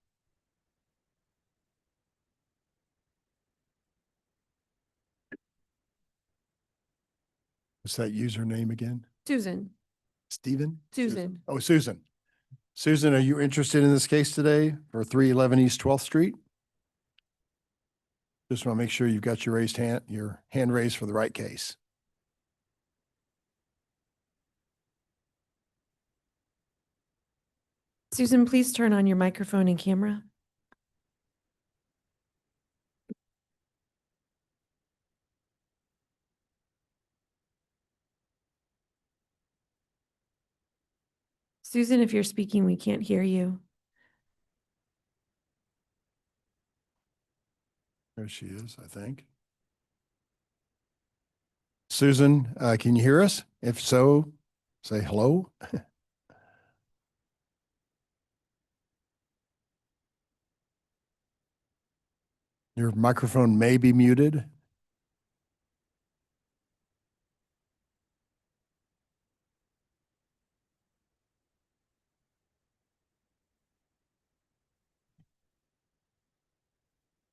What's that username again?
Susan.
Stephen?
Susan.
Oh, Susan. Susan, are you interested in this case today for 311 East 12th Street? Just want to make sure you've got your hand raised for the right case.
Susan, please turn on your microphone and camera. Susan, if you're speaking, we can't hear you.
There she is, I think. Susan, can you hear us? If so, say hello. Your microphone may be muted.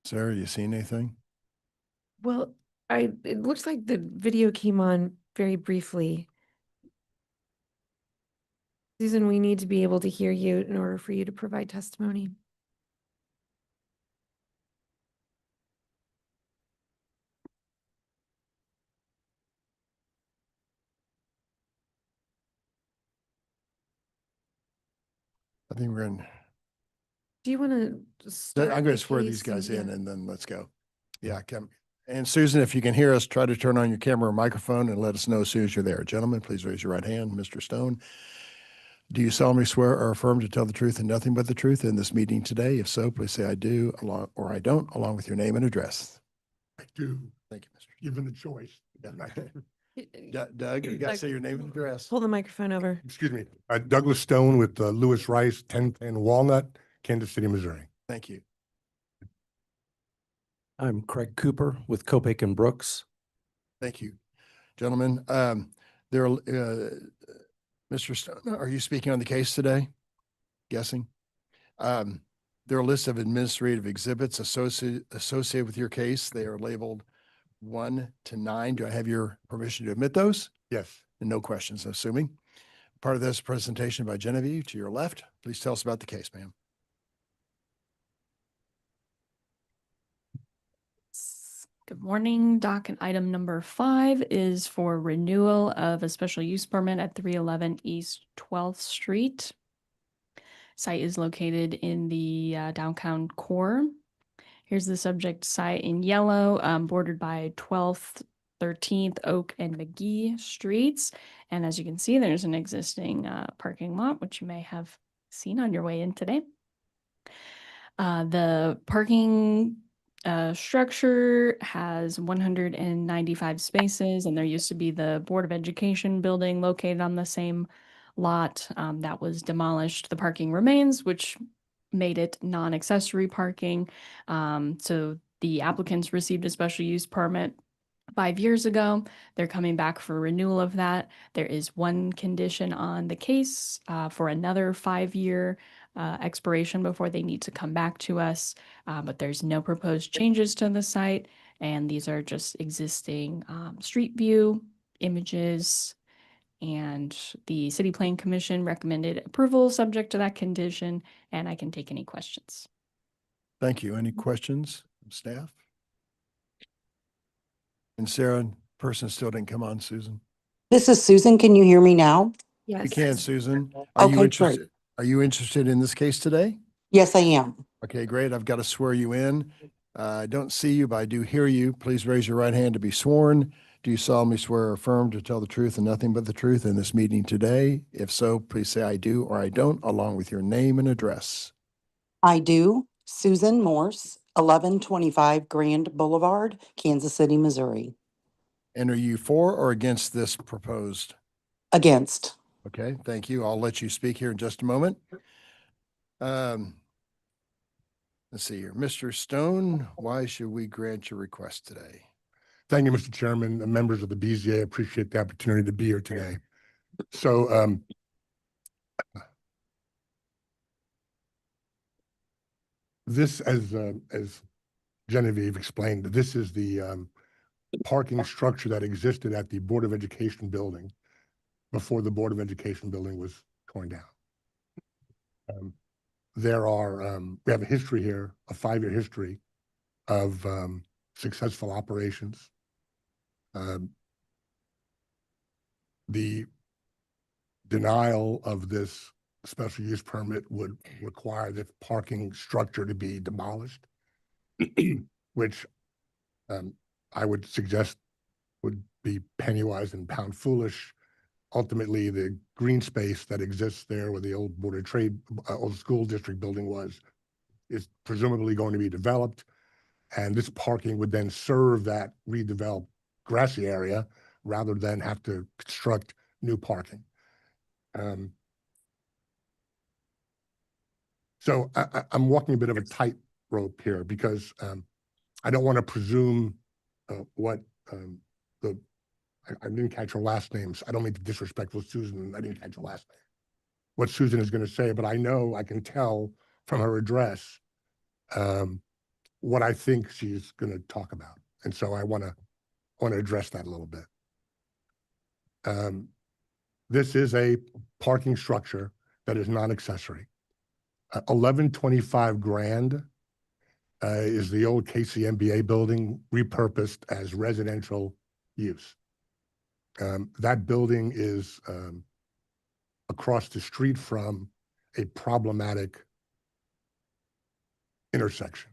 Sarah, you seen anything?
Well, it looks like the video came on very briefly. Susan, we need to be able to hear you in order for you to provide testimony.
I think we're in.
Do you want to start?
I'm going to swear these guys in and then let's go. Yeah, come. And Susan, if you can hear us, try to turn on your camera or microphone and let us know as soon as you're there. Gentlemen, please raise your right hand. Mr. Stone, do you solemnly swear or affirm to tell the truth and nothing but the truth in this meeting today? If so, please say I do or I don't, along with your name and address.
I do,
Thank you, Mr.
given the choice.
Doug, you got to say your name and address.
Pull the microphone over.
Excuse me, Douglas Stone with Lewis Rice, 1010 Walnut, Kansas City, Missouri.
Thank you.
I'm Craig Cooper with Copic and Brooks.
Thank you, gentlemen. Mr. Stone, are you speaking on the case today? Guessing. There are lists of administrative exhibits associated with your case. They are labeled 1 to 9. Do I have your permission to admit those?
Yes.
And no questions, assuming. Part of this presentation by Genevieve to your left. Please tell us about the case, ma'am.
Good morning. Docket item number 5 is for renewal of a special use permit at 311 East 12th Street. Site is located in the downtown core. Here's the subject site in yellow, bordered by 12th, 13th, Oak, and McGee Streets. And as you can see, there's an existing parking lot, which you may have seen on your way in today. The parking structure has 195 spaces, and there used to be the Board of Education building located on the same lot that was demolished. The parking remains, which made it non-accessory parking. So the applicants received a special use permit 5 years ago. They're coming back for renewal of that. There is one condition on the case for another 5-year expiration before they need to come back to us, but there's no proposed changes to the site, and these are just existing street view images, and the City Plan Commission recommended approval subject to that condition, and I can take any questions.
Thank you. Any questions from staff? And Sarah, person still didn't come on, Susan.
This is Susan. Can you hear me now?
Yes.
You can, Susan. Are you
Okay,
interested?
great.
Are you interested in this case today?
Yes, I am.
Okay, great. I've got to swear you in. I don't see you, but I do hear you. Please raise your right hand to be sworn. Do you solemnly swear or affirm to tell the truth and nothing but the truth in this meeting today? If so, please say I do or I don't, along with your name and address.
I do. Susan Morse, 1125 Grand Boulevard, Kansas City, Missouri.
And are you for or against this proposed?
Against.
Okay, thank you. I'll let you speak here in just a moment. Let's see here. Mr. Stone, why should we grant your request today?
Thank you, Mr. Chairman, and members of the BZA. I appreciate the opportunity to be here today. So, this, as Genevieve explained, this is the parking structure that existed at the Board of Education building. before the Board of Education building was torn down. We have a history here, a 5-year history of successful operations. The denial of this special use permit would require the parking structure to be demolished, which I would suggest would be penny-wise and pound foolish. Ultimately, the green space that exists there where the old Board of Trade, old school district building was, is presumably going to be developed. And this parking would then serve that redeveloped grassy area rather than have to construct new parking. So I'm walking a bit of a tightrope here because I don't want to presume what I didn't catch her last name. So I don't mean to disrespect Susan. I didn't catch her last name. What Susan is going to say, but I know I can tell from her address what I think she's going to talk about, and so I want to address that a little bit. This is a parking structure that is non-accessory. 1125 Grand is the old KCMBA building repurposed as residential use. That building is across the street from a problematic intersection.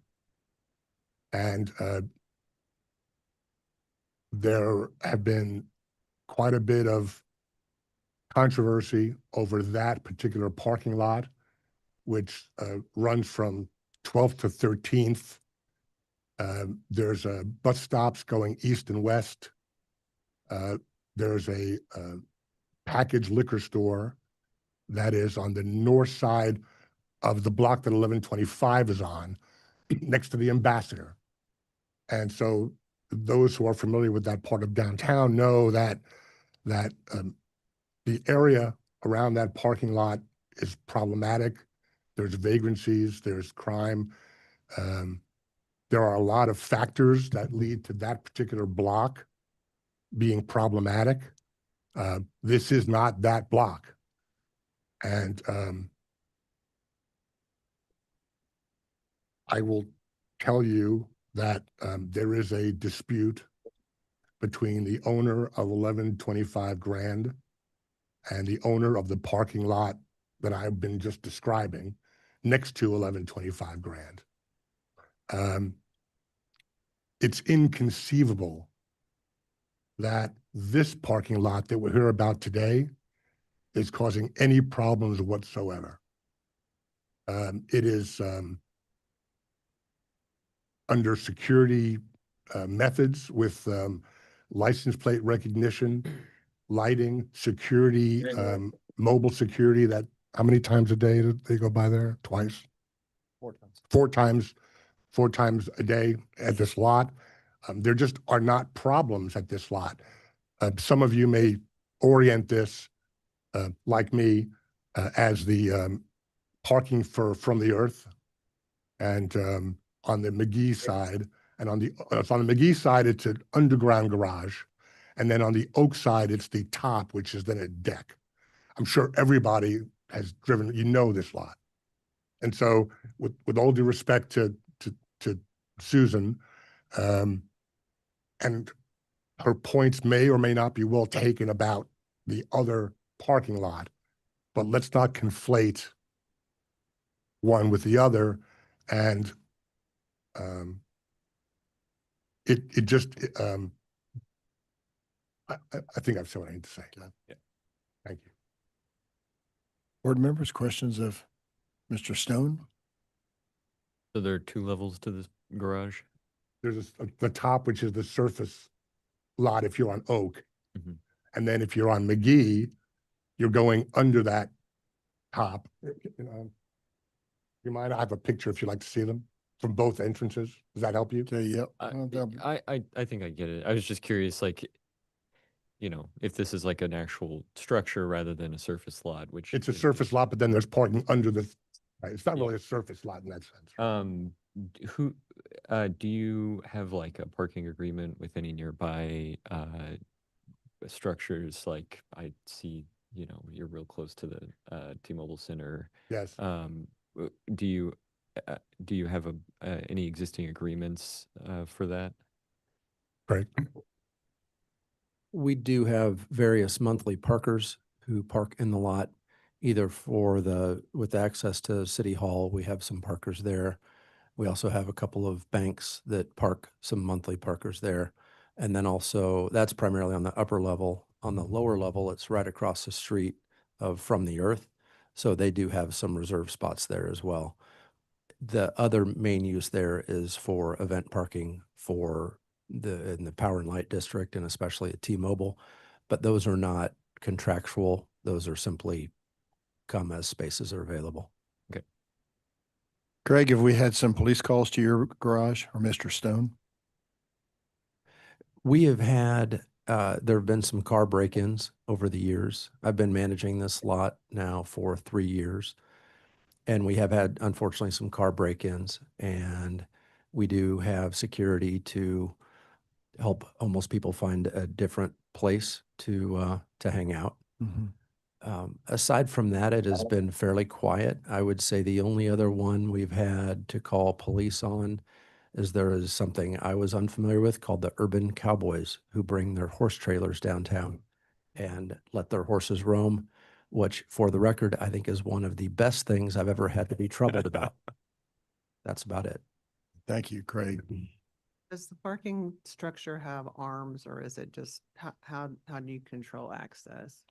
And there have been quite a bit of controversy over that particular parking lot, which runs from 12th to 13th. There's bus stops going east and west. There's a packaged liquor store that is on the north side of the block that 1125 is on, next to the Ambassador. And so those who are familiar with that part of downtown know that the area around that parking lot is problematic. There's vagrancies, there's crime. There are a lot of factors that lead to that particular block being problematic. This is not that block. And I will tell you that there is a dispute between the owner of 1125 Grand and the owner of the parking lot that I've been just describing next to 1125 Grand. It's inconceivable that this parking lot that we're here about today is causing any problems whatsoever. It is under security methods with license plate recognition, lighting, security, mobile security. That how many times a day do they go by there? Twice?
4 times.
4 times. 4 times a day at this lot. There just are not problems at this lot. Some of you may orient this, like me, as the parking from the earth, and on the McGee side, and on the McGee side, it's an underground garage, and then on the Oak side, it's the top, which is then a deck. I'm sure everybody has driven, this lot, and so with all due respect to Susan, and her points may or may not be well taken about the other parking lot, but let's not conflate one with the other. And it just, I think I've said what I need to say.
Yeah.
Thank you.
Board members, questions of Mr. Stone?
So there are 2 levels to this garage?
There's the top, which is the surface lot if you're on Oak.
Mhm.
And then if you're on McGee, you're going under that top. You mind? I have a picture if you'd like to see them from both entrances. Does that help you?
Okay, yep.
I think I get it. I was just curious, like, if this is like an actual structure rather than a surface lot, which
It's a surface lot, but then there's parking under the, right? It's not really a surface lot in that sense.
Do you have like a parking agreement with any nearby structures, like I see, you're real close to the T-Mobile Center.
Yes.
Do you have any existing agreements for that?
Right.
We do have various monthly parkers who park in the lot, either with access to City Hall, we have some parkers there. We also have a couple of banks that park some monthly parkers there. And then also, that's primarily on the upper level. On the lower level, it's right across the street from the earth. So they do have some reserved spots there as well. The other main use there is for event parking in the Power and Light District, and especially at T-Mobile. But those are not contractual. Those are simply come as spaces are available.
Okay.
Greg, have we had some police calls to your garage, or Mr. Stone?
We have had, there have been some car break-ins over the years. I've been managing this lot now for 3 years. And we have had, unfortunately, some car break-ins. And we do have security to help homeless people find a different place to hang out. Aside from that, it has been fairly quiet. I would say the only other one we've had to call police on is there is something I was unfamiliar with called the Urban Cowboys, who bring their horse trailers downtown and let their horses roam, which, for the record, I think is one of the best things I've ever had to be troubled about. That's about it.
Thank you, Craig.
Does the parking structure have arms, or is it just, how do you control access?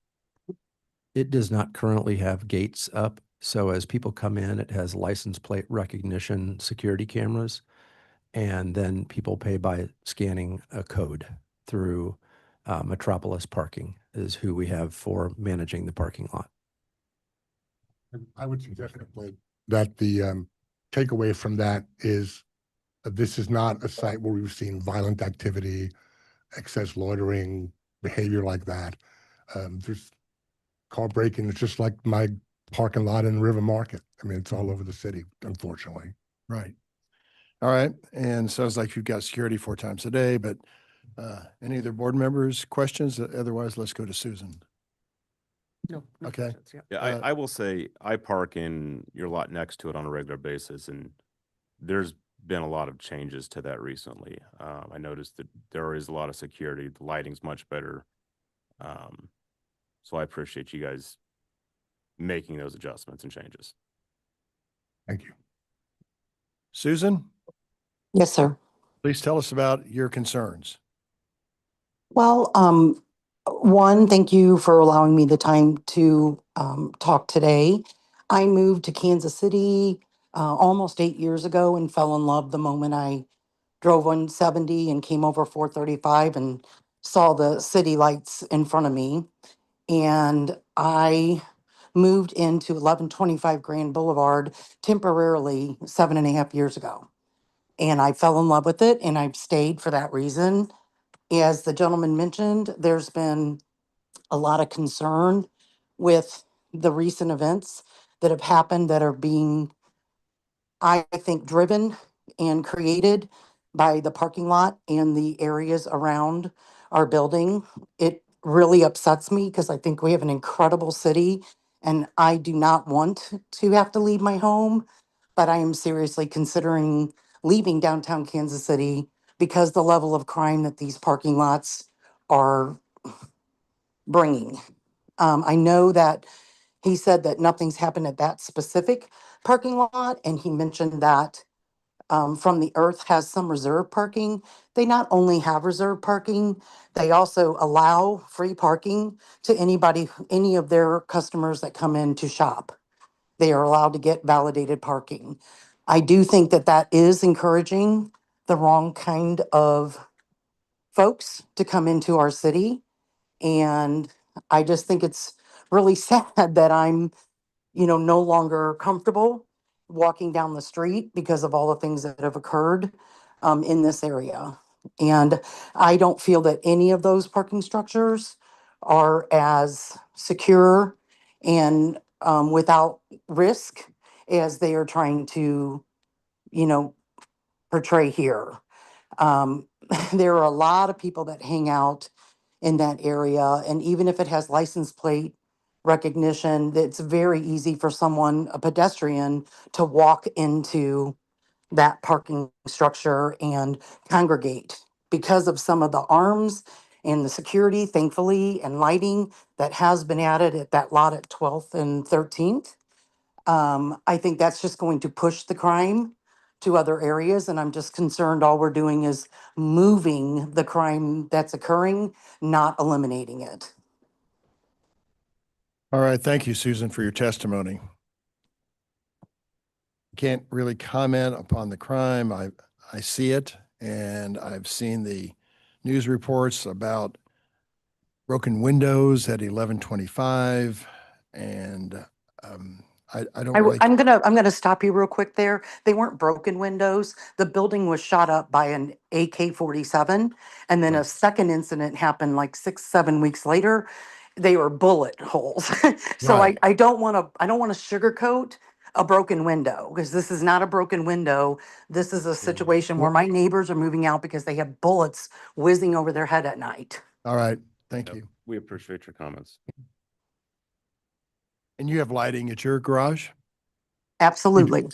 It does not currently have gates up. So as people come in, it has license plate recognition security cameras. And then people pay by scanning a code through Metropolis Parking is who we have for managing the parking lot.
I would suggest that the takeaway from that is that this is not a site where we've seen violent activity, excess loitering, behavior like that. There's car breaking. It's just like my parking lot in River Market. I mean, it's all over the city, unfortunately.
Right. All right. And sounds like you've got security 4 times a day, but any other board members, questions? Otherwise, let's go to Susan.
No.
Okay.
Yeah.
Yeah, I will say I park in your lot next to it on a regular basis, and there's been a lot of changes to that recently. I noticed that there is a lot of security. The lighting's much better. So I appreciate you guys making those adjustments and changes.
Thank you.
Susan,
Yes, sir.
please tell us about your concerns.
Well, one, thank you for allowing me the time to talk today. I moved to Kansas City almost 8 years ago and fell in love the moment I drove 170 and came over 435 and saw the city lights in front of me. And I moved into 1125 Grand Boulevard temporarily 7.5 years ago. And I fell in love with it, and I've stayed for that reason. As the gentleman mentioned, there's been a lot of concern with the recent events that have happened that are being, I think, driven and created by the parking lot and the areas around our building. It really upsets me because I think we have an incredible city and I do not want to have to leave my home, but I am seriously considering leaving downtown Kansas City because the level of crime that these parking lots are bringing. I know that he said that nothing's happened at that specific parking lot, and he mentioned that From the Earth has some reserve parking. They not only have reserve parking, they also allow free parking to any of their customers that come in to shop. They are allowed to get validated parking. I do think that that is encouraging the wrong kind of folks to come into our city. And I just think it's really sad that I'm, no longer comfortable walking down the street because of all the things that have occurred in this area. And I don't feel that any of those parking structures are as secure and without risk as they are trying to, portray here. There are a lot of people that hang out in that area. And even if it has license plate recognition, it's very easy for someone, a pedestrian, to walk into that parking structure and congregate because of some of the arms and the security, thankfully, and lighting that has been added at that lot at 12th and 13th. I think that's just going to push the crime to other areas, and I'm just concerned all we're doing is moving the crime that's occurring, not eliminating it.
All right, thank you, Susan, for your testimony. Can't really comment upon the crime. I see it, and I've seen the news reports about broken windows at 1125, and I don't really.
I'm gonna stop you real quick there. They weren't broken windows. The building was shot up by an AK-47, and then a second incident happened like 6, 7 weeks later. They were bullet holes. So
Right.
I don't want to sugarcoat a broken window, because this is not a broken window. This is a situation where my neighbors are moving out because they have bullets whizzing over their head at night.
All right, thank you.
We appreciate your comments.
And you have lighting at your garage?
Absolutely.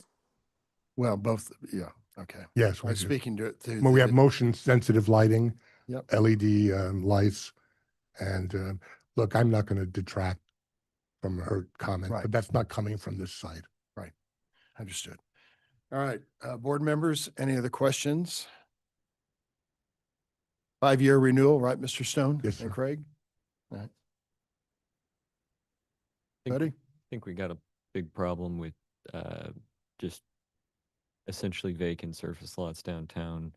Well, both, yeah, okay.
Yes,
I
we
was
do.
speaking to.
Well, we have motion sensitive lighting,
Yep.
LED lights. And look, I'm not going to detract from her comment,
Right.
but that's not coming from this side.
Right, understood. All right, board members, any other questions? 5-year renewal, right, Mr. Stone?
Yes,
And
sir.
Craig? All right.
think-
Ready?
I think we got a big problem with just essentially vacant surface lots downtown.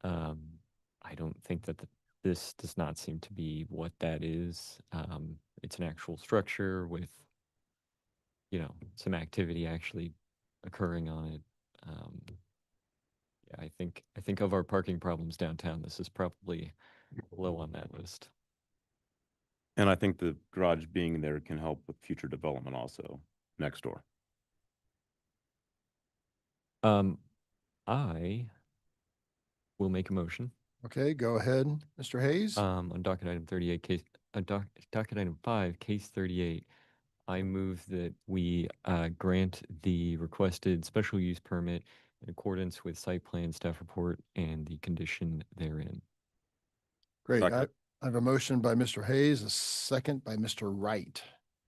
I don't think that this does not seem to be what that is. It's an actual structure with, some activity actually occurring on it. Yeah, I think of our parking problems downtown, this is probably low on that list.
And I think the garage being there can help with future development also next door.
I will make a motion.
Okay, go ahead, Mr. Hayes.
On docket item 38, docket item 5, case 38, I move that we grant the requested special use permit in accordance with site plan, staff report, and the condition therein.
Great.
Second.
I have a motion by Mr. Hayes, a second by Mr. Wright.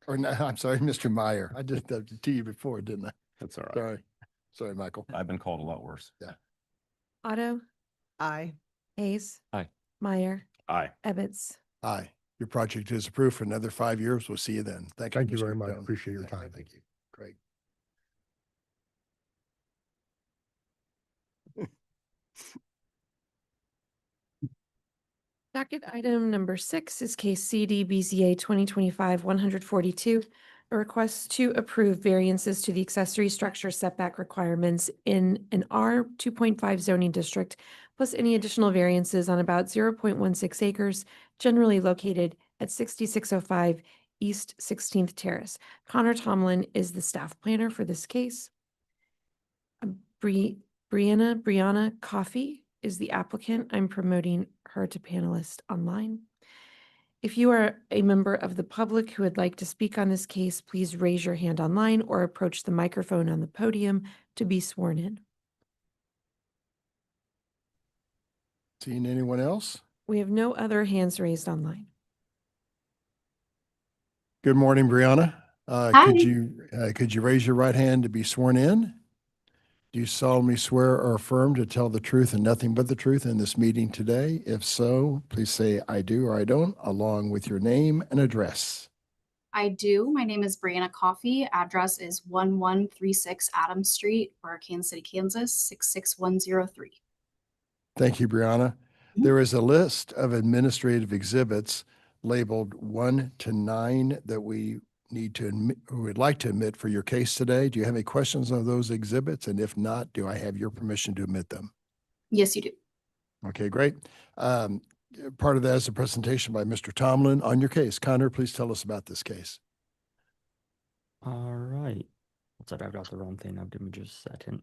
Or no, I'm sorry, Mr. Meyer. I did that to you before, didn't I?
That's all right.
Sorry. Sorry, Michael.
I've been called a lot worse.
Yeah.
Otto,
Aye.
Hayes,
Aye.
Meyer,
Aye.
Ebbets.
Aye. Your project is approved for another 5 years. We'll see you then. Thank you.
Thank you
Mr.
very much.
Stone.
Appreciate your time.
Thank you. Great.
Docket item number 6 is case CD BZA 2025-142, a request to approve variances to the accessory structure setback requirements in an R 2.5 zoning district, plus any additional variances on about 0.16 acres, generally located at 6605 East 16th Terrace. Connor Tomlin is the staff planner for this case. Brianna Coffey is the applicant. I'm promoting her to panelist online. If you are a member of the public who would like to speak on this case, please raise your hand online or approach the microphone on the podium to be sworn in.
Seeing anyone else?
We have no other hands raised online.
Good morning, Brianna.
Hi.
Could you raise your right hand to be sworn in? Do you solemnly swear or affirm to tell the truth and nothing but the truth in this meeting today? If so, please say I do or I don't, along with your name and address.
I do. My name is Brianna Coffey. Address is 1136 Adams Street, or Kansas City, Kansas, 66103.
Thank you, Brianna. There is a list of administrative exhibits labeled 1 to 9 that we would like to admit for your case today. Do you have any questions on those exhibits? And if not, do I have your permission to admit them?
Yes, you do.
Okay, great. Part of that is a presentation by Mr. Tomlin on your case. Connor, please tell us about this case.
All right. Looks like I've got the wrong thing up. Give me just a second.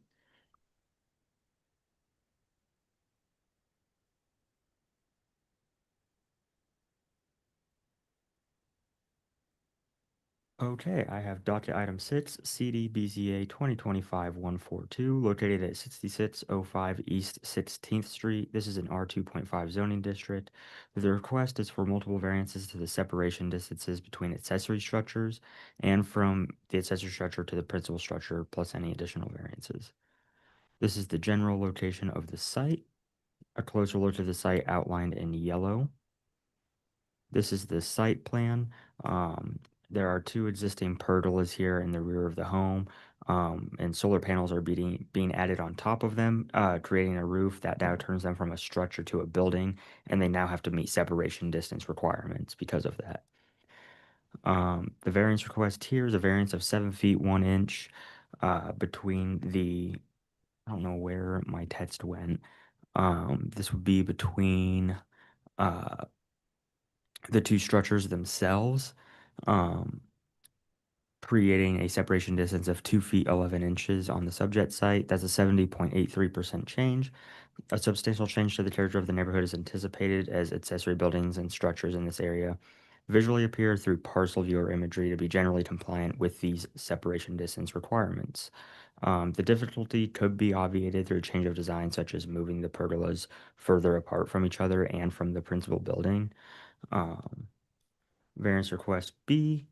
Okay, I have docket item 6, CD BZA 2025-142, located at 6605 East 16th Street. This is an R2.5 zoning district. The request is for multiple variances to the separation distances between accessory structures and from the accessory structure to the principal structure, plus any additional variances. This is the general location of the site. A closer look at the site outlined in yellow. This is the site plan. There are 2 existing pergolas here in the rear of the home, and solar panels are being added on top of them, creating a roof that now turns them from a structure to a building, and they now have to meet separation distance requirements because of that. The variance request here is a variance of 7 feet 1 inch between the, I don't know where my text went. This would be between the 2 structures themselves, creating a separation distance of 2 feet 11 inches on the subject site. That's a 70.83% change. A substantial change to the character of the neighborhood is anticipated as accessory buildings and structures in this area visually appear through parcel view or imagery to be generally compliant with these separation distance requirements. The difficulty could be obviated through a change of design, such as moving the pergolas further apart from each other and from the principal building. Variance request B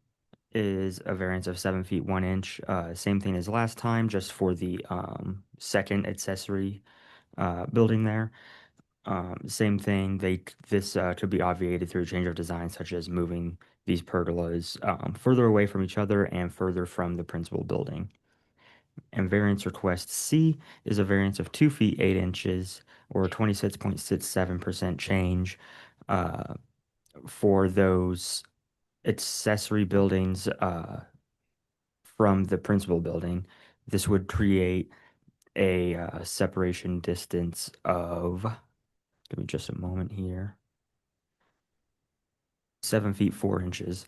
is a variance of 7 feet 1 inch. Same thing as last time, just for the second accessory building there. Same thing. This could be obviated through a change of design, such as moving these pergolas further away from each other and further from the principal building. And variance request C is a variance of 2 feet 8 inches, or a 26.67% change for those accessory buildings from the principal building. This would create a separation distance of, give me just a moment here, 7 feet 4 inches.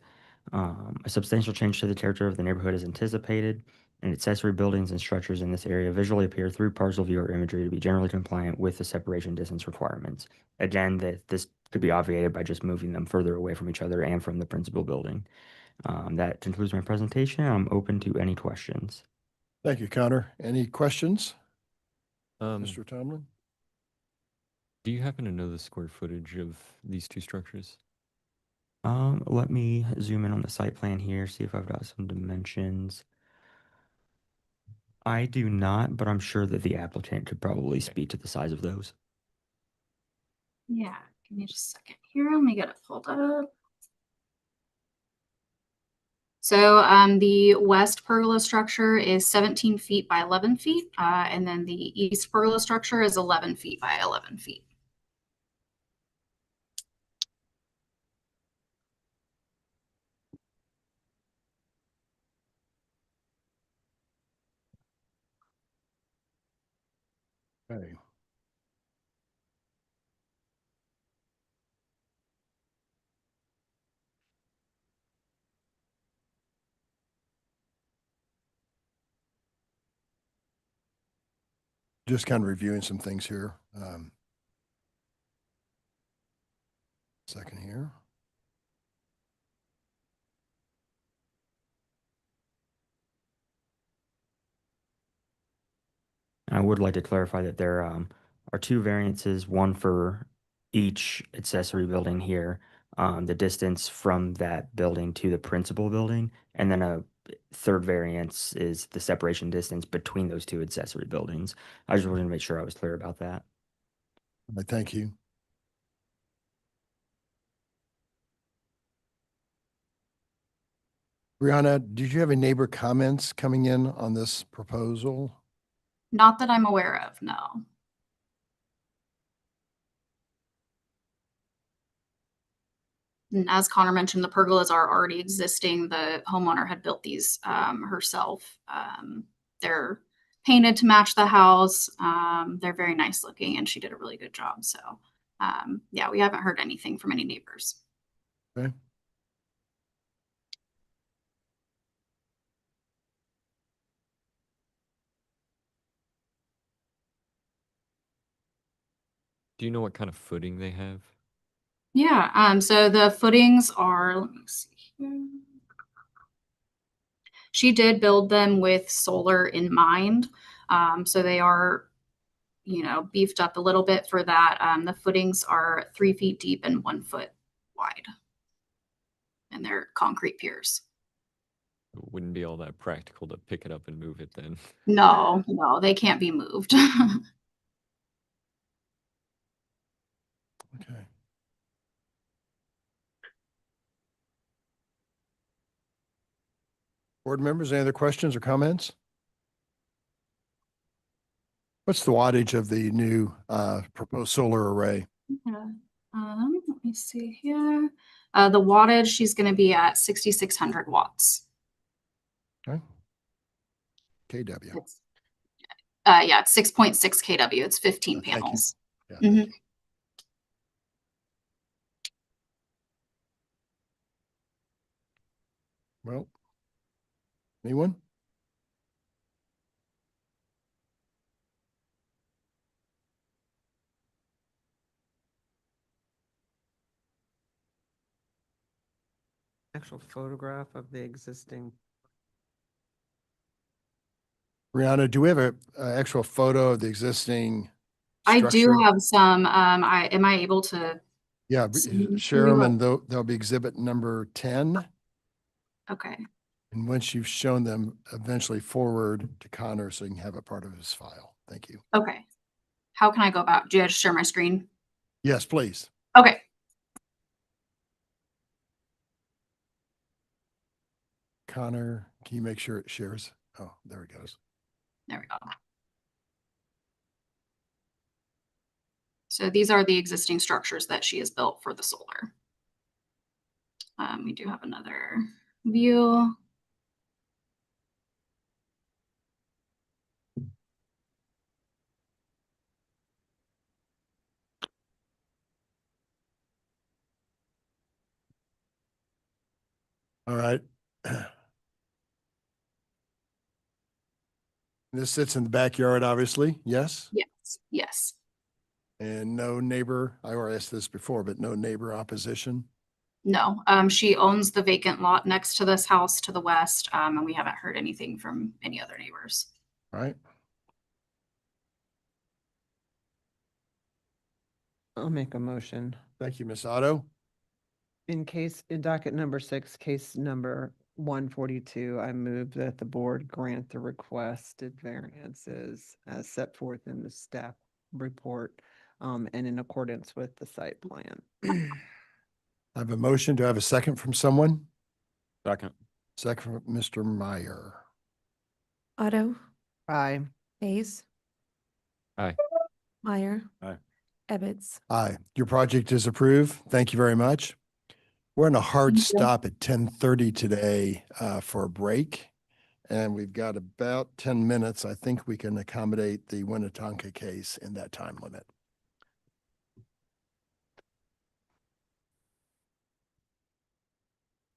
A substantial change to the character of the neighborhood is anticipated, and accessory buildings and structures in this area visually appear through parcel view or imagery to be generally compliant with the separation distance requirements. Again, this could be obviated by just moving them further away from each other and from the principal building. That concludes my presentation. I'm open to any questions.
Thank you, Connor. Any questions?
Um,
Mr. Tomlin?
Do you happen to know the square footage of these 2 structures?
Let me zoom in on the site plan here, see if I've got some dimensions. I do not, but I'm sure that the applicant could probably speak to the size of those.
Yeah, give me just a second here. Let me get it pulled up. So the west pergola structure is 17 feet by 11 feet, and then the east pergola structure is 11 feet by 11 feet.
Okay. Just kind of reviewing some things here. Second here.
I would like to clarify that there are 2 variances, one for each accessory building here, the distance from that building to the principal building, and then a 3rd variance is the separation distance between those 2 accessory buildings. I just wanted to make sure I was clear about that.
All right, thank you. Brianna, did you have any neighbor comments coming in on this proposal?
Not that I'm aware of, no. And as Connor mentioned, the pergolas are already existing. The homeowner had built these herself. They're painted to match the house. They're very nice looking, and she did a really good job. So yeah, we haven't heard anything from any neighbors.
Okay.
Do you know what kind of footing they have?
Yeah, so the footings are, let me see here. She did build them with solar in mind. So they are, you know, beefed up a little bit for that. The footings are 3 feet deep and 1 foot wide. And they're concrete piers.
It wouldn't be all that practical to pick it up and move it then.
No, no, they can't be moved.
Okay. Board members, any other questions or comments? What's the wattage of the new proposed solar array?
Yeah. Let me see here. The wattage, she's going to be at 6,600 watts.
Okay. KW.
It's, yeah, it's 6.6 kW. It's 15
Thank you.
panels.
Yeah,
Mhm.
thank you. Well, anyone?
Actual photograph of the existing.
Brianna, do we have a actual photo of the existing
I
structure?
do have some. Am I able to?
Yeah,
send
share
you
them
a-
and they'll be exhibit number 10.
Okay.
And once you've shown them, eventually forward to Connor so he can have it part of his file. Thank you.
Okay. How can I go about? Do I just share my screen?
Yes, please.
Okay.
Connor, can you make sure it shares? Oh, there it goes.
There we go. So these are the existing structures that she has built for the solar. We do have another view.
All right. This sits in the backyard, obviously. Yes.
Yes. Yes.
And no neighbor, I already asked this before, but no neighbor opposition.
No. She owns the vacant lot next to this house to the west, and we haven't heard anything from any other neighbors.
All right.
I'll make a motion.
Thank you, Ms. Otto.
In docket number 6, case number 142, I move that the board grant the requested variances as set forth in the staff report, and in accordance with the site plan.
I have a motion. Do I have a second from someone?
Second.
Second from Mr. Meyer.
Otto,
Aye.
Hayes,
Aye.
Meyer.
Aye.
Ebbets.
Aye. Your project is approved. Thank you very much. We're in a hard
Thank you.
stop at 10:30 today for a break. And we've got about 10 minutes. I think we can accommodate the Winnetonka case in that time limit.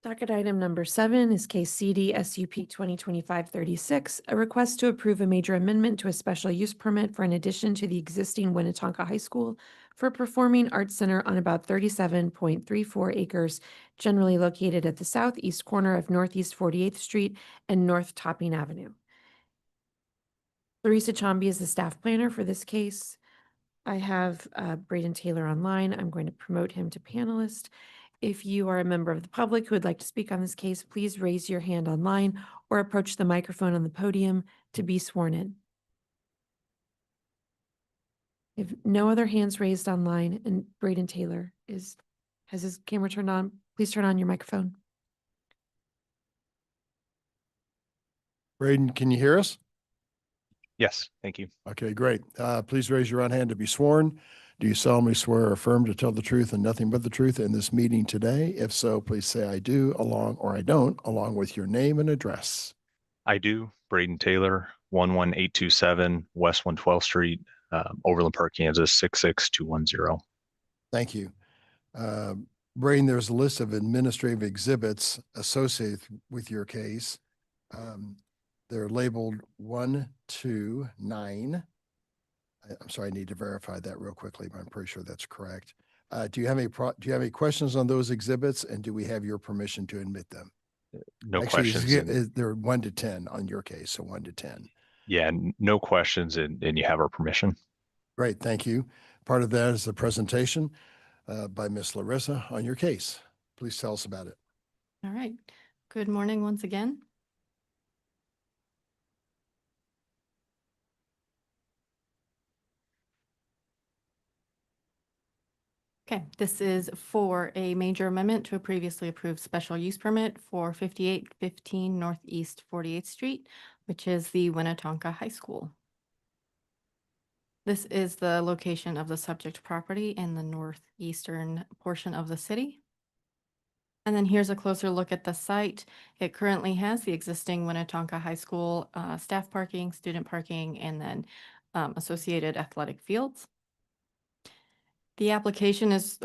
Docket item number 7 is case CD SUP 2025-36, a request to approve a major amendment to a special use permit for an addition to the existing Winnetonka High School for a performing arts center on about 37.34 acres, generally located at the southeast corner of Northeast 48th Street and North Topping Avenue. Larissa Chambi is the staff planner for this case. I have Braden Taylor online. I'm going to promote him to panelist. If you are a member of the public who would like to speak on this case, please raise your hand online or approach the microphone on the podium to be sworn in. If no other hands raised online and Braden Taylor has his camera turned on, please turn on your microphone.
Braden, can you hear us?
Yes, thank you.
Okay, great. Please raise your right hand to be sworn. Do you solemnly swear or affirm to tell the truth and nothing but the truth in this meeting today? If so, please say I do along or I don't, along with your name and address.
I do. Braden Taylor, 11827 West 112th Street, Overland Park, Kansas, 66210.
Thank you. Braden, there's a list of administrative exhibits associated with your case. They're labeled 1, 2, 9. I'm sorry, I need to verify that real quickly, but I'm pretty sure that's correct. Do you have any questions on those exhibits, and do we have your permission to admit them?
No
Actually,
questions. And,
they're 1 to 10 on your case, so 1 to 10.
yeah, no questions, and you have our permission.
Great, thank you. Part of that is the presentation by Ms. Larissa on your case. Please tell us about it.
All right. Good morning once again. Okay, this is for a major amendment to a previously approved special use permit for 5815 Northeast 48th Street, which is the Winnetonka High School. This is the location of the subject property in the northeastern portion of the city. And then here's a closer look at the site. It currently has the existing Winnetonka High School staff parking, student parking, and then associated athletic fields. The applicant is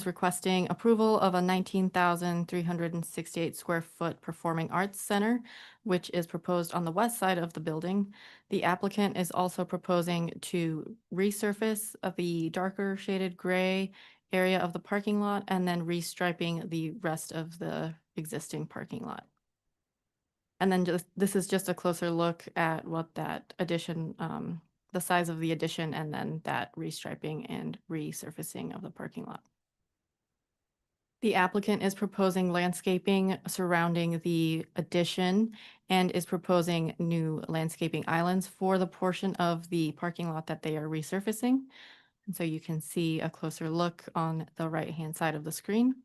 requesting approval of a 19,368 square foot performing arts center, which is proposed on the west side of the building. The applicant is also proposing to resurface of the darker shaded gray area of the parking lot and then restriping the rest of the existing parking lot. And then this is just a closer look at what that addition, the size of the addition, and then that restriping and resurfacing of the parking lot. The applicant is proposing landscaping surrounding the addition and is proposing new landscaping islands for the portion of the parking lot that they are resurfacing. And so you can see a closer look on the right-hand side of the screen.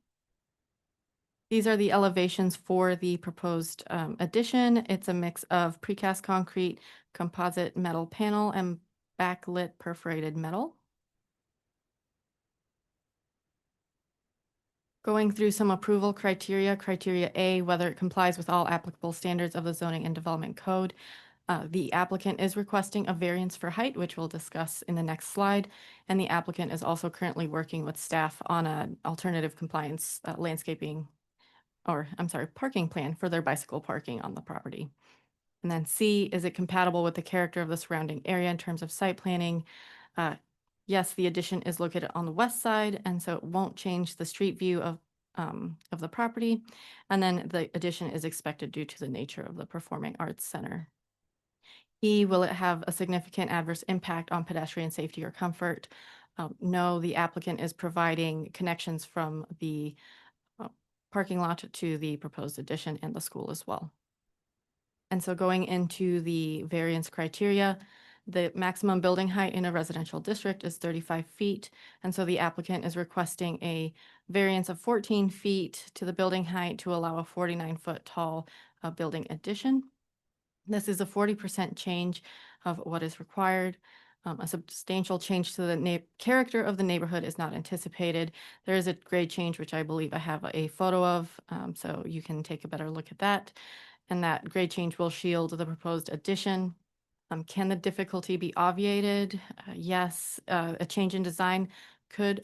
These are the elevations for the proposed addition. It's a mix of precast concrete, composite metal panel, and backlit perforated metal. Going through some approval criteria. Criteria A, whether it complies with all applicable standards of the Zoning and Development Code. The applicant is requesting a variance for height, which we'll discuss in the next slide. And the applicant is also currently working with staff on an alternative compliance parking plan for their bicycle parking on the property. And then C, is it compatible with the character of the surrounding area in terms of site planning? Yes, the addition is located on the west side, and so it won't change the street view of the property. And then the addition is expected due to the nature of the Performing Arts Center. E, will it have a significant adverse impact on pedestrian safety or comfort? No, the applicant is providing connections from the parking lot to the proposed addition and the school as well. And so going into the variance criteria, the maximum building height in a residential district is 35 feet. And so the applicant is requesting a variance of 14 feet to the building height to allow a 49-foot tall building addition. This is a 40% change of what is required. A substantial change to the character of the neighborhood is not anticipated. There is a grade change, which I believe I have a photo of, so you can take a better look at that. And that grade change will shield the proposed addition. Can the difficulty be obviated? Yes, a change in design could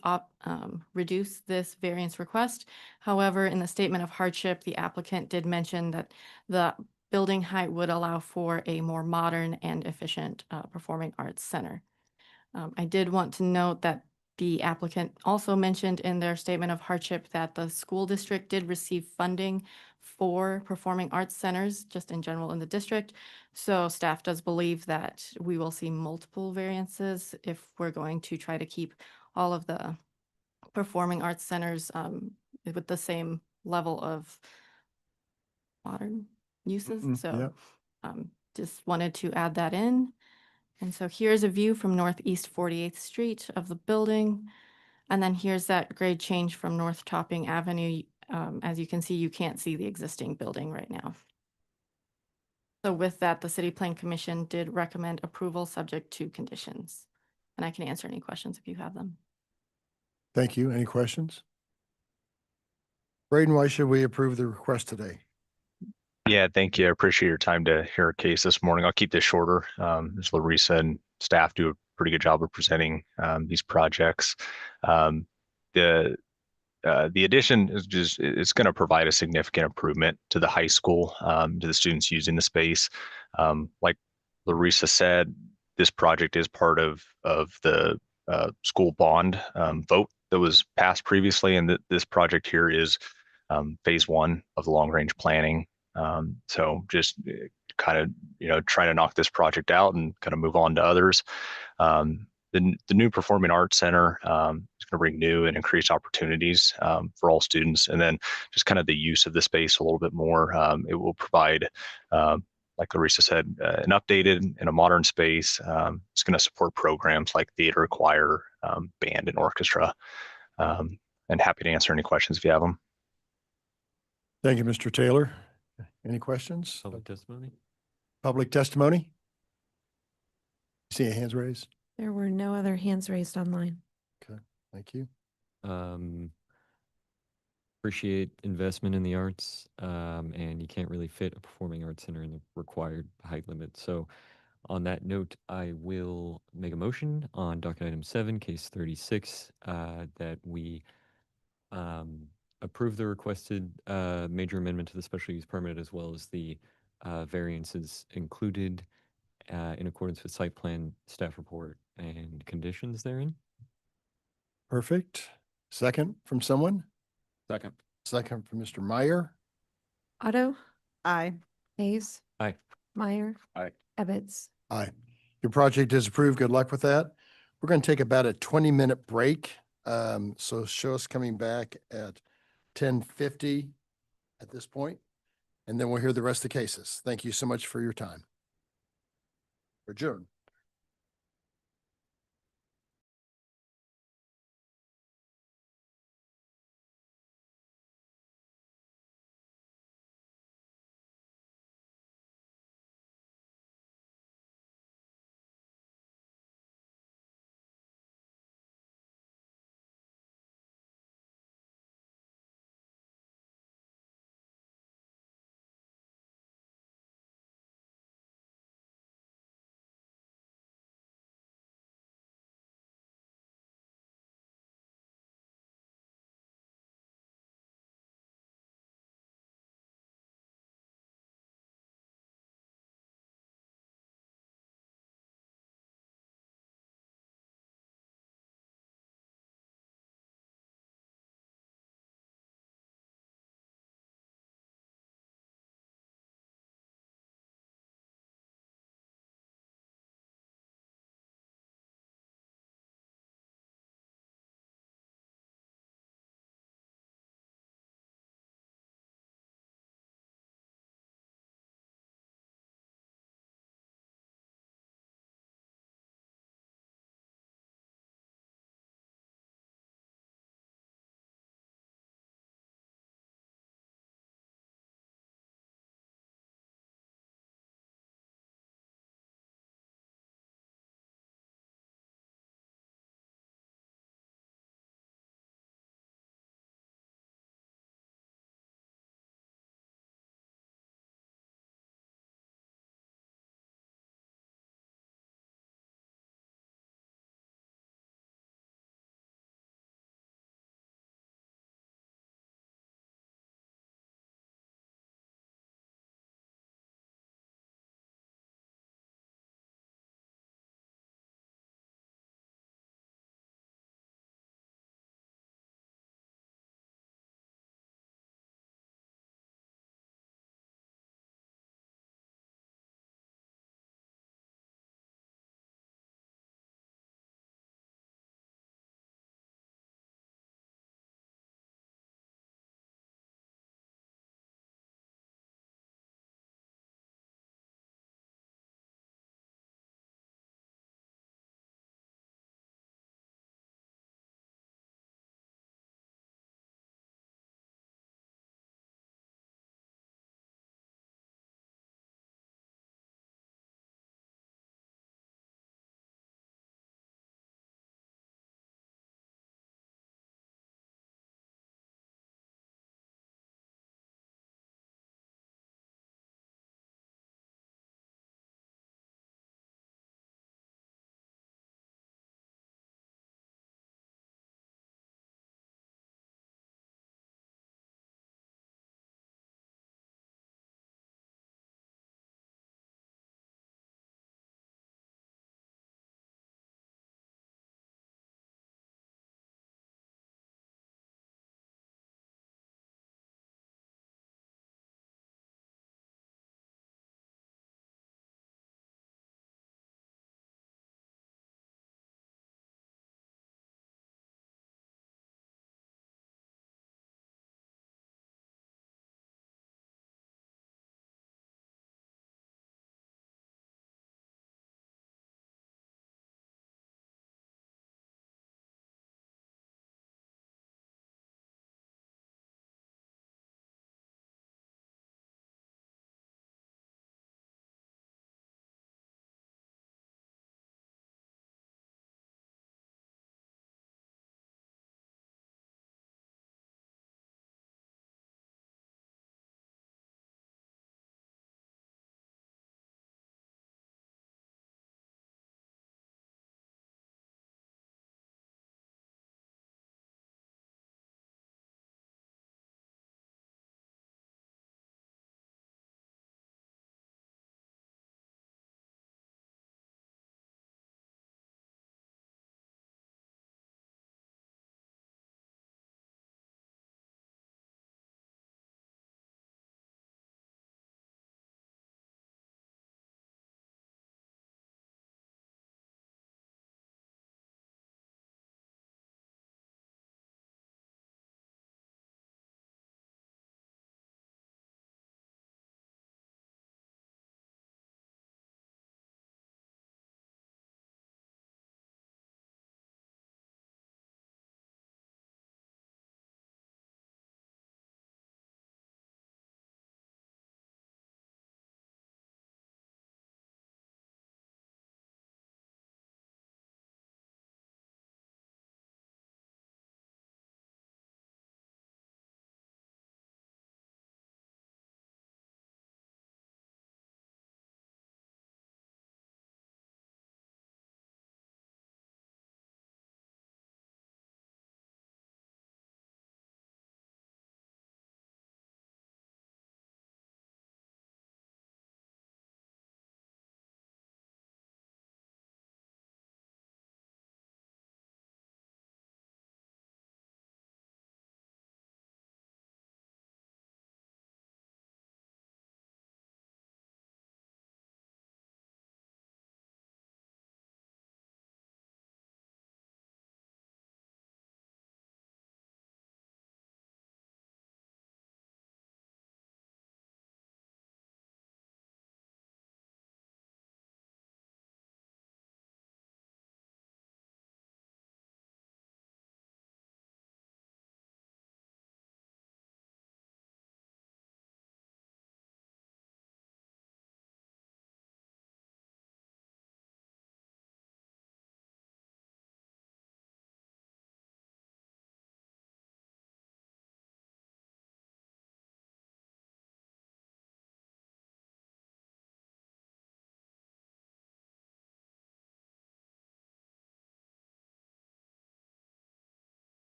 reduce this variance request. However, in the statement of hardship, the applicant did mention that the building height would allow for a more modern and efficient performing arts center. I did want to note that the applicant also mentioned in their statement of hardship that the school district did receive funding for performing arts centers just in general in the district. So staff does believe that we will see multiple variances if we're going to try to keep all of the performing arts centers with the same level of modern uses. So just wanted to add that in. And so here's a view from Northeast 48th Street of the building. And then here's that grade change from North Topping Avenue. As you can see, you can't see the existing building right now. So with that, the City Plan Commission did recommend approval subject to conditions. And I can answer any questions if you have them.
Thank you. Any questions? Braden, why should we approve the request today?
Yeah, thank you. I appreciate your time to hear our case this morning. I'll keep this shorter. As Larissa and staff do a pretty good job of presenting these projects. The addition is it's going to provide a significant improvement to the high school, to the students using the space. Like Larissa said, this project is part of the school bond vote that was passed previously, and this project here is phase one of the long range planning. So just kind of, trying to knock this project out and kind of move on to others. The new Performing Arts Center is going to bring new and increased opportunities for all students. And then just kind of the use of the space a little bit more. It will provide, like Larissa said, an updated and a modern space. It's going to support programs like theater, choir, band, and orchestra. And happy to answer any questions if you have them.
Thank you, Mr. Taylor. Any questions?
Public testimony?
Public testimony? See any hands raised?
There were no other hands raised online.
Okay, thank you.
Appreciate investment in the arts, and you can't really fit a performing arts center in the required height limit. So on that note, I will make a motion on docket item 7, case 36, that we approve the requested major amendment to the special use permit as well as the variances included in accordance with site plan, staff report, and conditions therein.
Perfect. Second from someone?
Second.
Second from Mr. Meyer.
Otto,
Aye.
Hayes,
Aye.
Meyer,
Aye.
Ebbets.
Aye. Your project is approved. Good luck with that. We're going to take about a 20-minute break. So show us coming back at 10:50 at this point, and then we'll hear the rest of the cases. Thank you so much for your time. Adjourn.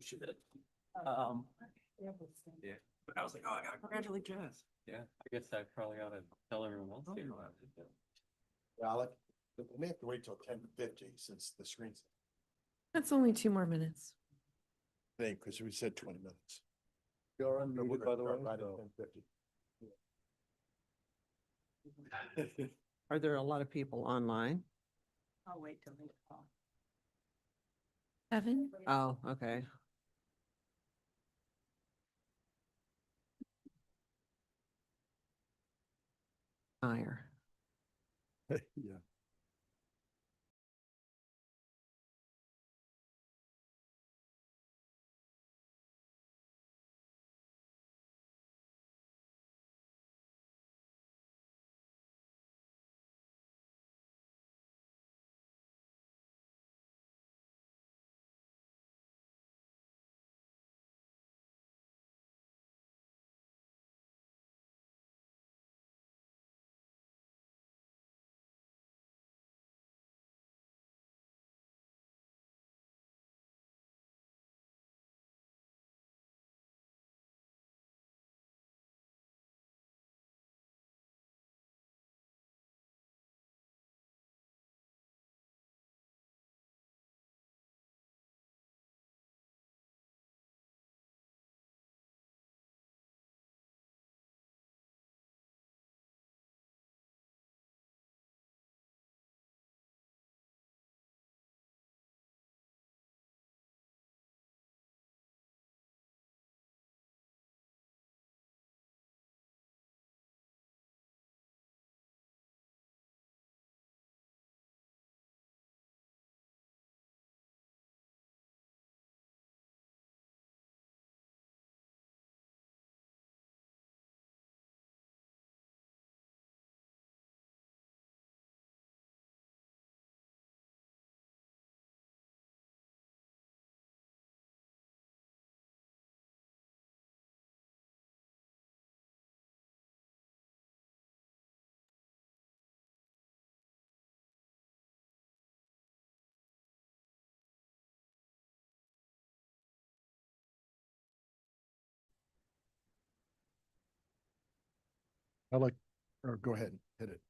she did. Yeah, but I was like, oh, I gotta congratulate Jess.
Yeah, I guess I probably ought to tell everyone else here.
Alec, we may have to wait till 10:50 since the screen's.
That's only 2 more minutes.
I think, because we said 20 minutes.
You're
But we're
unmuted, by the
gonna
way.
start right
so-
at 10:50.
Are there a lot of people online?
I'll wait till they call.
7?
Oh, okay. Higher.
Yeah. I like, or go ahead, hit it.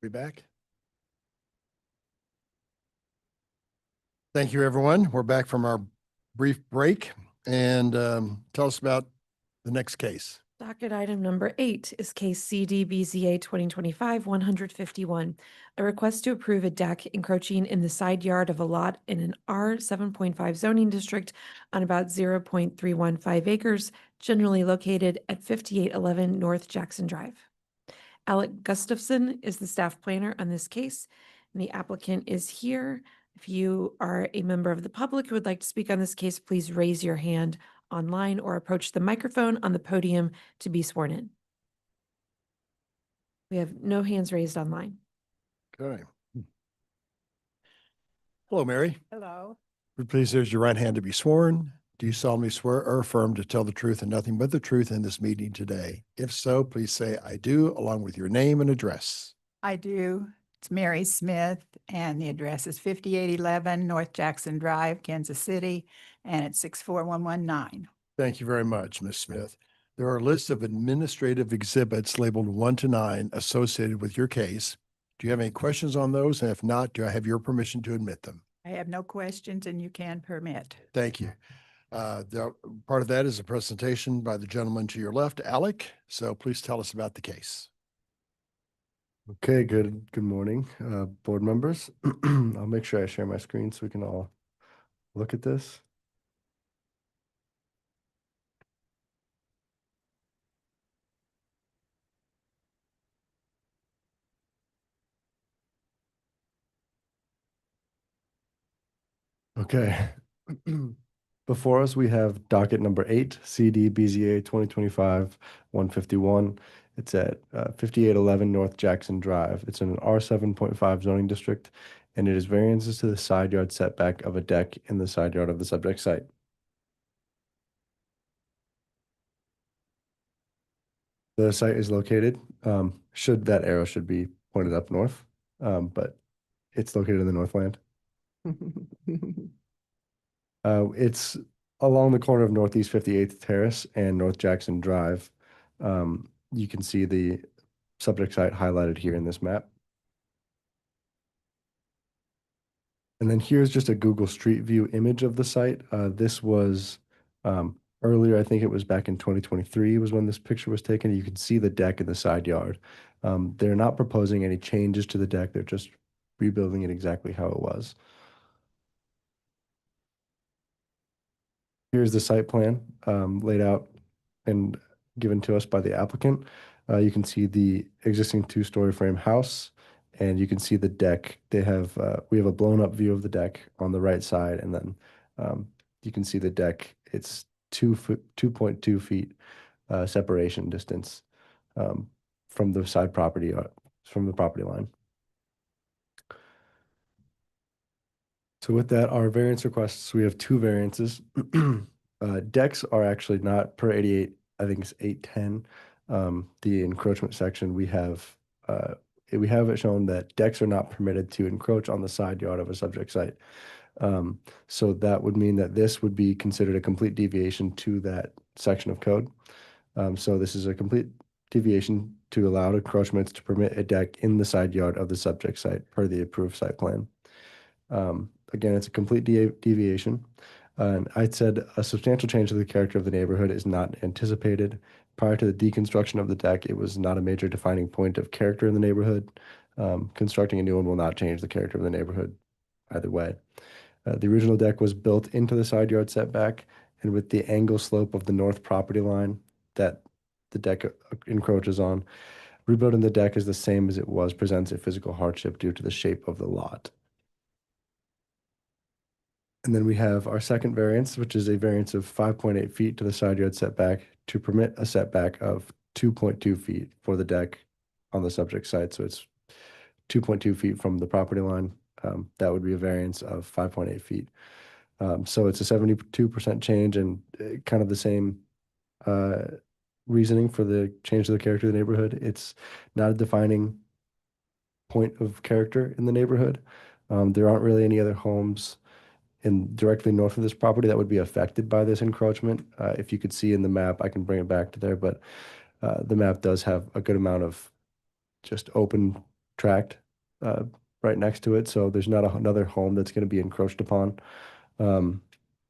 We back? Thank you, everyone. We're back from our brief break, and tell us about the next case.
Docket item number 8 is case CD-BZA 2025-151, a request to approve a deck encroaching in the side yard of a lot in an R 7.5 zoning district on about 0.315 acres, generally located at 5811 North Jackson Drive. Alec Gustafson is the staff planner on this case, and the applicant is here. If you are a member of the public who would like to speak on this case, please raise your hand online or approach the microphone on the podium to be sworn in. We have no hands raised online.
Okay. Hello, Mary.
Hello.
Please raise your right hand to be sworn. Do you solemnly swear or affirm to tell the truth and nothing but the truth in this meeting today? If so, please say I do, along with your name and address.
I do. It's Mary Smith, and the address is 5811 North Jackson Drive, Kansas City, and it's 64119.
Thank you very much, Ms. Smith. There are lists of administrative exhibits labeled 1 to 9 associated with your case. Do you have any questions on those? And if not, do I have your permission to admit them?
I have no questions, and you can permit.
Thank you. Part of that is a presentation by the gentleman to your left, Alec. So please tell us about the case.
Okay, good morning, board members. I'll make sure I share my screen so we can all look at this. Okay. Before us, we have docket number 8, CD BZA 2025-151. It's at 5811 North Jackson Drive. It's in an R 7.5 zoning district, and it is variances to the side yard setback of a deck in the side yard of the subject site. The site is located, that arrow should be pointed up north, but it's located in the Northland. It's along the corner of Northeast 58th Terrace and North Jackson Drive. You can see the subject site highlighted here in this map. And then here's just a Google Street View image of the site. This was earlier, I think it was back in 2023 was when this picture was taken. You can see the deck in the side yard. They're not proposing any changes to the deck. They're just rebuilding it exactly how it was. Here's the site plan laid out and given to us by the applicant. You can see the existing two-story frame house, and you can see the deck. They have we have a blown-up view of the deck on the right side, and then you can see the deck. It's 2.2 feet separation distance from the side property from the property line. So with that, our variance requests, we have two variances. Decks are actually not per 88, I think it's 810. The encroachment section, we have it shown that decks are not permitted to encroach on the side yard of a subject site. So that would mean that this would be considered a complete deviation to that section of code. So this is a complete deviation to allow encroachments to permit a deck in the side yard of the subject site per the approved site plan. Again, it's a complete deviation. I said a substantial change to the character of the neighborhood is not anticipated. Prior to the deconstruction of the deck, it was not a major defining point of character in the neighborhood. Constructing a new one will not change the character of the neighborhood either way. The original deck was built into the side yard setback, and with the angle slope of the north property line that the deck encroaches on, rebuilding the deck is the same as it was presents a physical hardship due to the shape of the lot. And then we have our second variance, which is a variance of 5.8 feet to the side yard setback to permit a setback of 2.2 feet for the deck on the subject site. So it's 2.2 feet from the property line. That would be a variance of 5.8 feet. So it's a 72% change, and kind of the same reasoning for the change to the character of the neighborhood. It's not a defining point of character in the neighborhood. There aren't really any other homes directly north of this property that would be affected by this encroachment. If you could see in the map, I can bring it back to there, but the map does have a good amount of just open tract right next to it. So there's not another home that's going to be encroached upon. And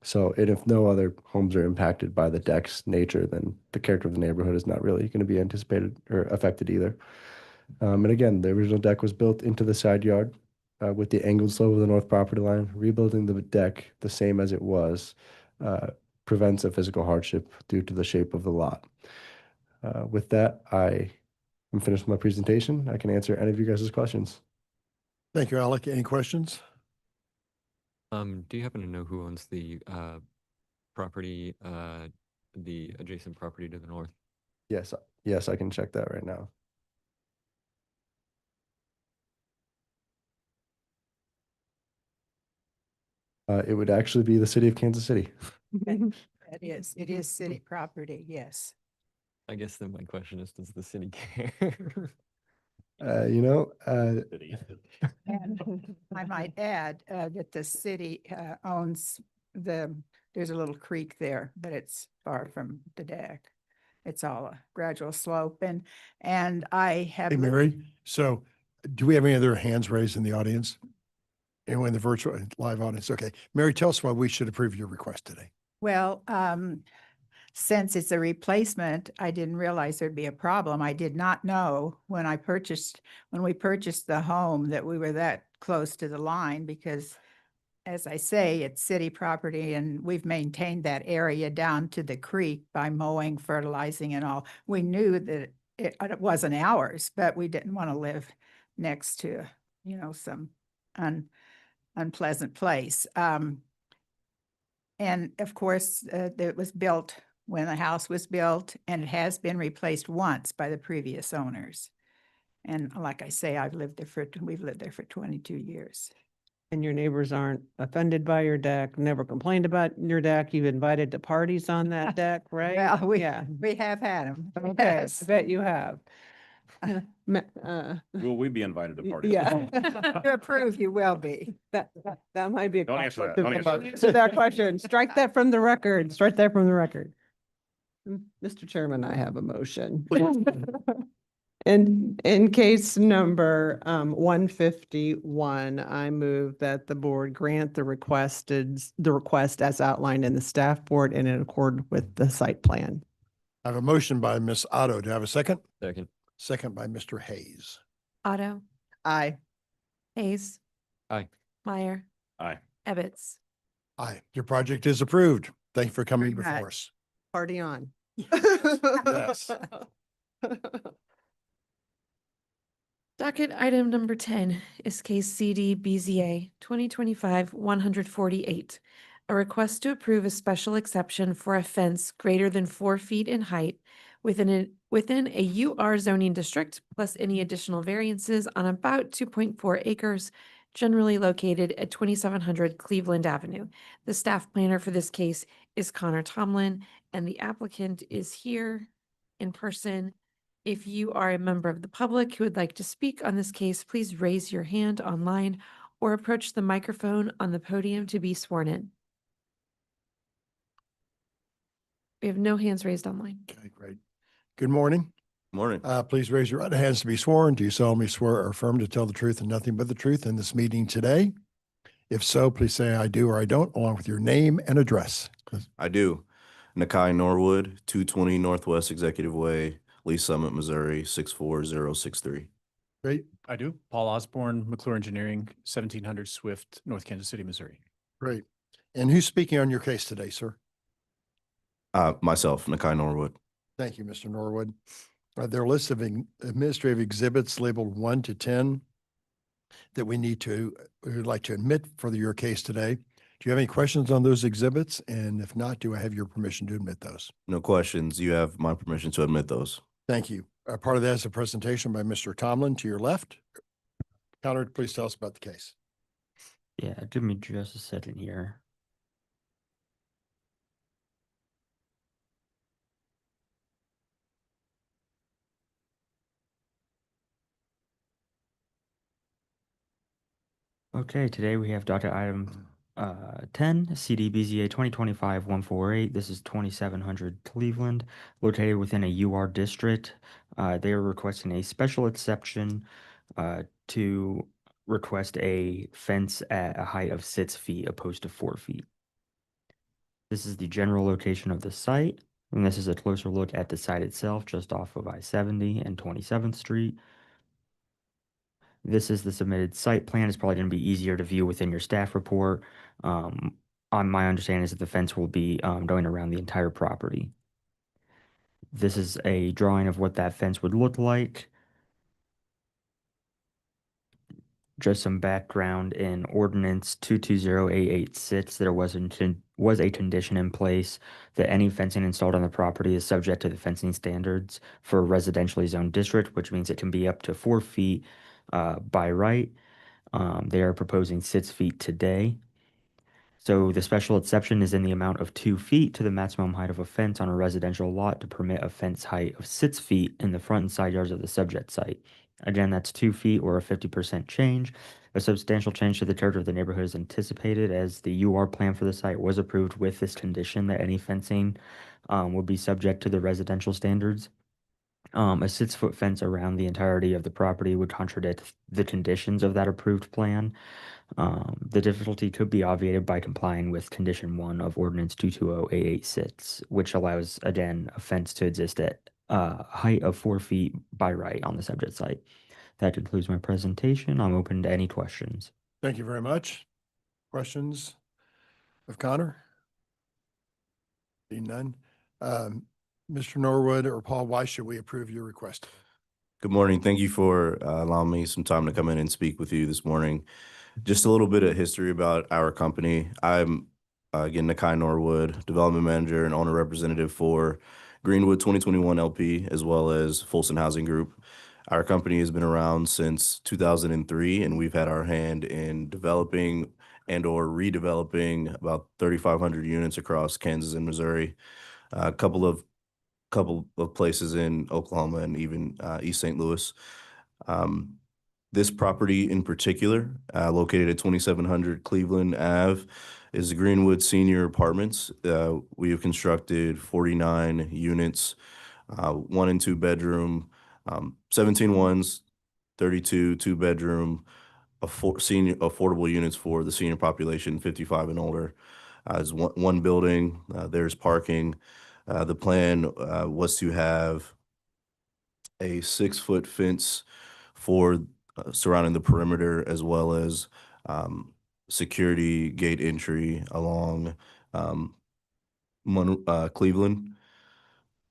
if no other homes are impacted by the deck's nature, then the character of the neighborhood is not really going to be anticipated or affected either. And again, the original deck was built into the side yard with the angled slope of the north property line. Rebuilding the deck the same as it was prevents a physical hardship due to the shape of the lot. With that, I am finished with my presentation. I can answer any of you guys' questions.
Thank you, Alec. Any questions?
Do you happen to know who owns the property, the adjacent property to the north?
Yes, I can check that right now. It would actually be the city of Kansas City.
It is city property, yes.
I guess then my question is, does the city care?
And I might add that the city owns there's a little creek there, but it's far from the deck. It's all a gradual slope, and I have.
Hey, Mary, so do we have any other hands raised in the audience? Anyone in the virtual live audience? Okay. Mary, tell us why we should approve your request today.
Well, since it's a replacement, I didn't realize there'd be a problem. I did not know when we purchased the home that we were that close to the line, because as I say, it's city property and we've maintained that area down to the creek by mowing, fertilizing and all. We knew that it wasn't ours, but we didn't want to live next to, some unpleasant place. And of course, it was built when the house was built, and it has been replaced once by the previous owners. And like I say, we've lived there for 22 years.
And your neighbors aren't offended by your deck, never complained about your deck. You've invited to parties on that deck, right?
Well, we have had them.
Okay, I bet you have.
Will we be invited to parties?
Yeah.
To approve, you will be.
That might be a
Don't answer that.
conflict of
Don't answer that.
interest. Answer that question. Strike that from the record. Strike that from the record. Mr. Chairman, I have a motion. In case number 151, I move that the board grant the request as outlined in the staff report and in accord with the site plan.
I have a motion by Ms. Otto. Do I have a second?
Second.
Second by Mr. Hayes.
Otto,
Aye.
Hayes,
Aye.
Meyer,
Aye.
Ebbets.
Aye. Your project is approved. Thank you for coming
Very
before
much.
us.
Party on.
Yes.
Docket item number 10 is case CD BZA 2025-148. A request to approve a special exception for a fence greater than 4 feet in height within a UR zoning district, plus any additional variances on about 2.4 acres, generally located at 2700 Cleveland Avenue. The staff planner for this case is Connor Tomlin, and the applicant is here in person. If you are a member of the public who would like to speak on this case, please raise your hand online or approach the microphone on the podium to be sworn in. We have no hands raised online.
Okay, great. Good morning.
Morning.
Please raise your right hands to be sworn. Do you solemnly swear or affirm to tell the truth and nothing but the truth in this meeting today? If so, please say I do or I don't, along with your name and address.
I do. Nakai Norwood, 220 Northwest Executive Way, Lee Summit, Missouri, 64063.
Great.
I do. Paul Osborne, McClure Engineering, 1700 Swift, North Kansas City, Missouri.
Great. And who's speaking on your case today, sir?
Myself, Nakai Norwood.
Thank you, Mr. Norwood. There are a list of administrative exhibits labeled 1 to 10 that we would like to admit for your case today. Do you have any questions on those exhibits? And if not, do I have your permission to admit those?
No questions. You have my permission to admit those.
Thank you. Part of that is a presentation by Mr. Tomlin to your left. Connor, please tell us about the case.
Yeah, give me just a second here. Okay, today we have docket item 10, CDBZA 2025-148. This is 2700 Cleveland, located within a UR district. They are requesting a special exception to request a fence at a height of 6 feet opposed to 4 feet. This is the general location of the site, and this is a closer look at the site itself, just off of I-70 and 27th Street. This is the submitted site plan. It's probably going to be easier to view within your staff report. On my understanding is that the fence will be going around the entire property. This is a drawing of what that fence would look like. Just some background in Ordinance 220886, there was a condition in place that any fencing installed on the property is subject to the fencing standards for a residentially zoned district, which means it can be up to 4 feet by right. They are proposing 6 feet today. So the special exception is in the amount of 2 feet to the maximum height of a fence on a residential lot to permit a fence height of 6 feet in the front and side yards of the subject site. Again, that's 2 feet or a 50% change. A substantial change to the character of the neighborhood is anticipated as the UR plan for the site was approved with this condition that any fencing would be subject to the residential standards. A 6-foot fence around the entirety of the property would contradict the conditions of that approved plan. The difficulty could be obviated by complying with condition 1 of ordinance 220886, which allows, again, a fence to exist at a height of 4 feet by right on the subject site. That concludes my presentation. I'm open to any questions.
Thank you very much. Questions of Connor? Seeing none. Mr. Norwood or Paul, why should we approve your request?
Good morning. Thank you for allowing me some time to come in and speak with you this morning. Just a little bit of history about our company. I'm, again, Nakai Norwood, development manager and owner representative for Greenwood 2021 LP, as well as Folsom Housing Group. Our company has been around since 2003, and we've had our hand in developing and or redeveloping about 3,500 units across Kansas and Missouri. A couple of couple of places in Oklahoma and even East St. Louis. This property in particular, located at 2700 Cleveland Ave, is the Greenwood Senior Apartments. We have constructed 49 units, 1 and 2 bedroom, 17 ones, 32 2-bedroom, senior affordable units for the senior population, 55 and older. Is one building. There's parking. The plan was to have a 6-foot fence for surrounding the perimeter, as well as security gate entry along Cleveland.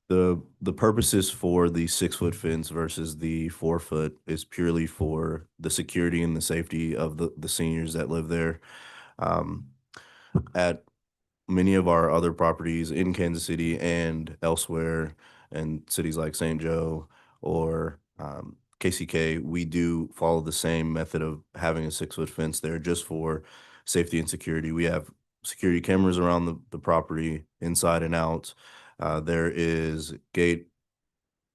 The purposes for the 6-foot fence versus the 4-foot is purely for the security and the safety of the seniors that live there. At many of our other properties in Kansas City and elsewhere, in cities like St. Joe or KCK, we do follow the same method of having a 6-foot fence there just for safety and security. We have security cameras around the property inside and out. There is gate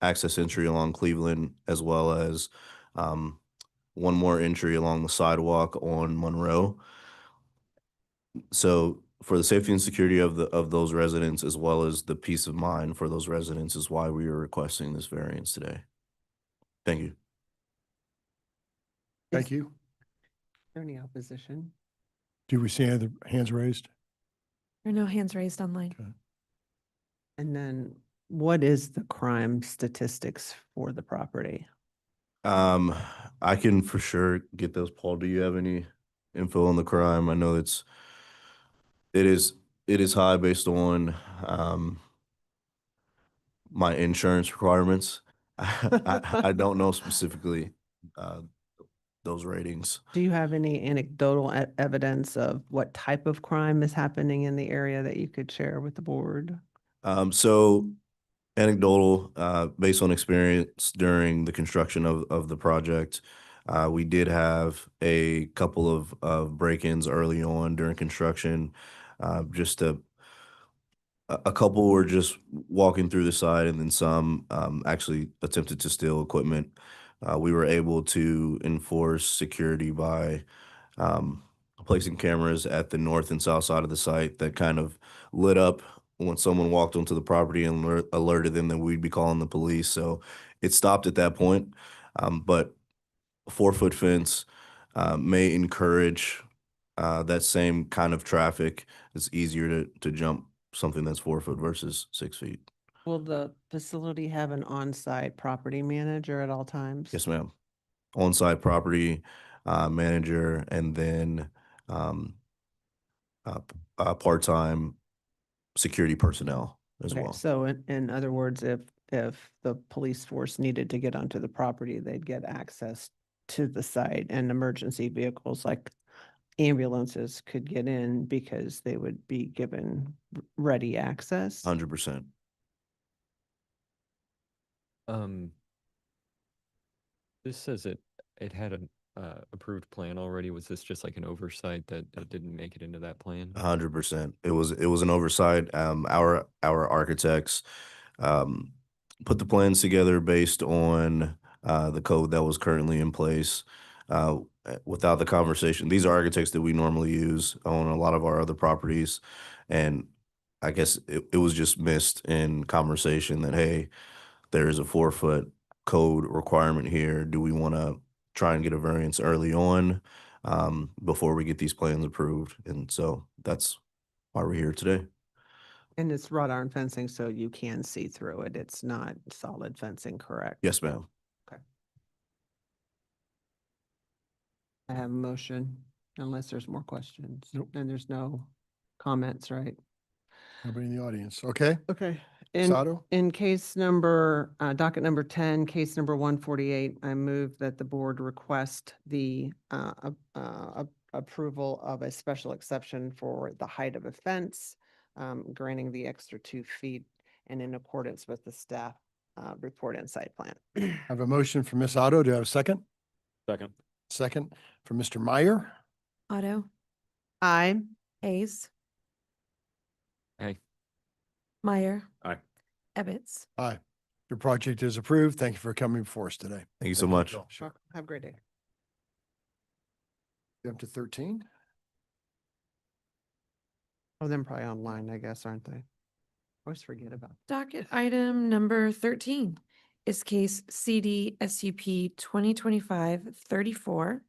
access entry along Cleveland, as well as one more entry along the sidewalk on Monroe. So for the safety and security of those residents, as well as the peace of mind for those residents, is why we are requesting this variance today. Thank you.
Thank you.
Is there any opposition?
Do we see any other hands raised?
There are no hands raised online.
Okay.
And then what is the crime statistics for the property?
I can for sure get those. Paul, do you have any info on the crime? I know it is high based on my insurance requirements. I don't know specifically those ratings.
Do you have any anecdotal evidence of what type of crime is happening in the area that you could share with the board?
So anecdotal, based on experience during the construction of the project, we did have a couple of break-ins early on during construction. A couple were just walking through the site, and then some actually attempted to steal equipment. We were able to enforce security by placing cameras at the north and south side of the site that kind of lit up when someone walked onto the property and alerted them that we'd be calling the police. So it stopped at that point. But a 4-foot fence may encourage that same kind of traffic. It's easier to jump something that's 4 foot versus 6 feet.
Will the facility have an on-site property manager at all times?
Yes, ma'am. On-site property manager, and then part-time security personnel as
Okay,
well.
so in other words, if the police force needed to get onto the property, they'd get access to the site, and emergency vehicles like ambulances could get in because they would be given ready access.
100%.
This says it had an approved plan already. Was this just like an oversight that didn't make it into that plan?
100%. It was an oversight. Our architects put the plans together based on the code that was currently in place. Without the conversation, these are architects that we normally use on a lot of our other properties, and I guess it was just missed in conversation that, hey, there is a 4-foot code requirement here. Do we want to try and get a variance early on before we get these plans approved? And so that's why we're here today.
And it's wrought iron fencing, so you can see through it. It's not solid fencing, correct?
Yes, ma'am.
Okay. I have a motion, unless there's more questions.
Nope.
And there's no comments, right?
Nobody in the audience. Okay.
Okay.
Sato?
In case number, docket number 10, case number 148, I move that the board request the approval of a special exception for the height of a fence, granting the extra 2 feet and in accordance with the staff report and site plan.
I have a motion from Ms. Otto. Do I have a second?
Second.
Second from Mr. Meyer.
Otto,
Aye.
Hayes,
Hey.
Meyer.
Aye.
Ebbets.
Aye. Your project is approved. Thank you for coming before us today.
Thank you so much.
Bill. Sure.
Have a great day.
Up to 13.
Oh, them probably online, I guess, aren't they? Always forget about.
Docket item number 13 is case CD SUP 2025-34.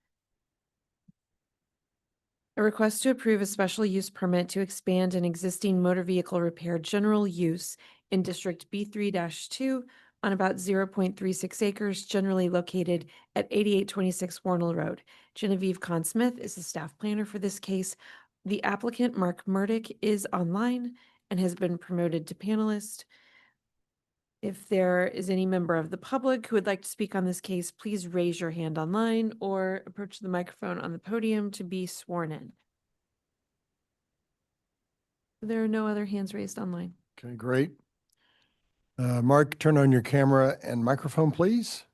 A request to approve a special use permit to expand an existing motor vehicle repair general use in District B3-2 on about 0.36 acres, generally located at 8826 Warnell Road. Genevieve Conn-Smith is the staff planner for this case. The applicant, Mark Murdick, is online and has been promoted to panelist. If there is any member of the public who would like to speak on this case, please raise your hand online or approach the microphone on the podium to be sworn in. There are no other hands raised online.
Okay, great. Mark, turn on your camera and microphone, please.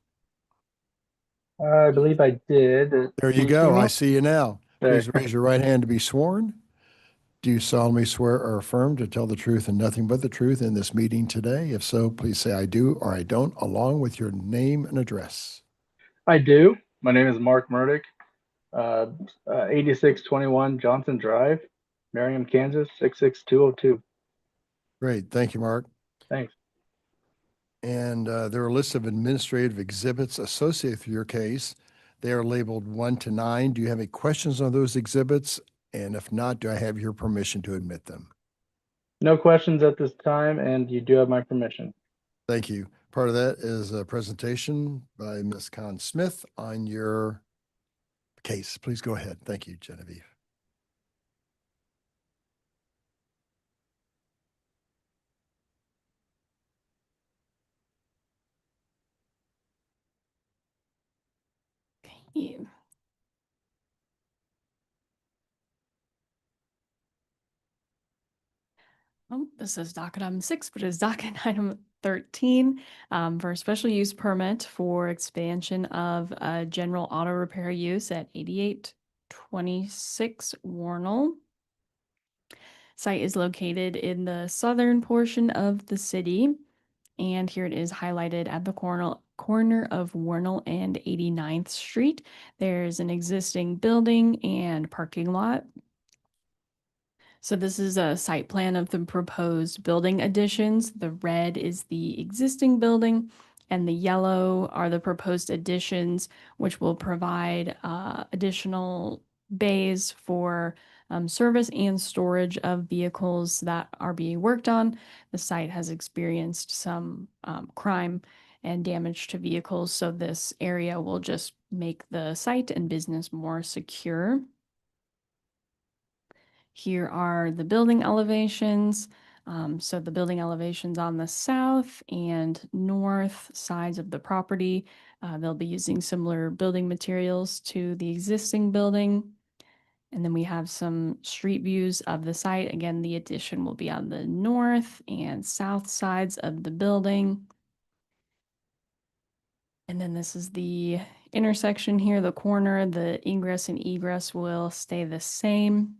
I believe I did.
There
Can
you
see
go.
me?
I see you now.
There.
Please raise your right hand to be sworn. Do you solemnly swear or affirm to tell the truth and nothing but the truth in this meeting today? If so, please say I do or I don't, along with your name and address.
I do. My name is Mark Murdick, 8621 Johnson Drive, Merriam, Kansas, 66202.
Great. Thank you, Mark.
Thanks.
And there are lists of administrative exhibits associated with your case. They are labeled 1 to 9. Do you have any questions on those exhibits? And if not, do I have your permission to admit them?
No questions at this time, and you do have my permission.
Thank you. Part of that is a presentation by Ms. Conn-Smith on your case. Please go ahead. Thank you, Genevieve.
Yeah. Oh, this is docket item 6, but it's docket item 13 for a special use permit for expansion of a general auto repair use at 8826 Warnell. Site is located in the southern portion of the city, and here it is highlighted at the corner of Warnell and 89th Street. There's an existing building and parking lot. So this is a site plan of the proposed building additions. The red is the existing building and the yellow are the proposed additions, which will provide additional bays for service and storage of vehicles that are being worked on. The site has experienced some crime and damage to vehicles, so this area will just make the site and business more secure. Here are the building elevations. So the building elevations on the south and north sides of the property. They'll be using similar building materials to the existing building. And then we have some street views of the site. Again, the addition will be on the north and south sides of the building. And then this is the intersection here, the corner. The ingress and egress will stay the same.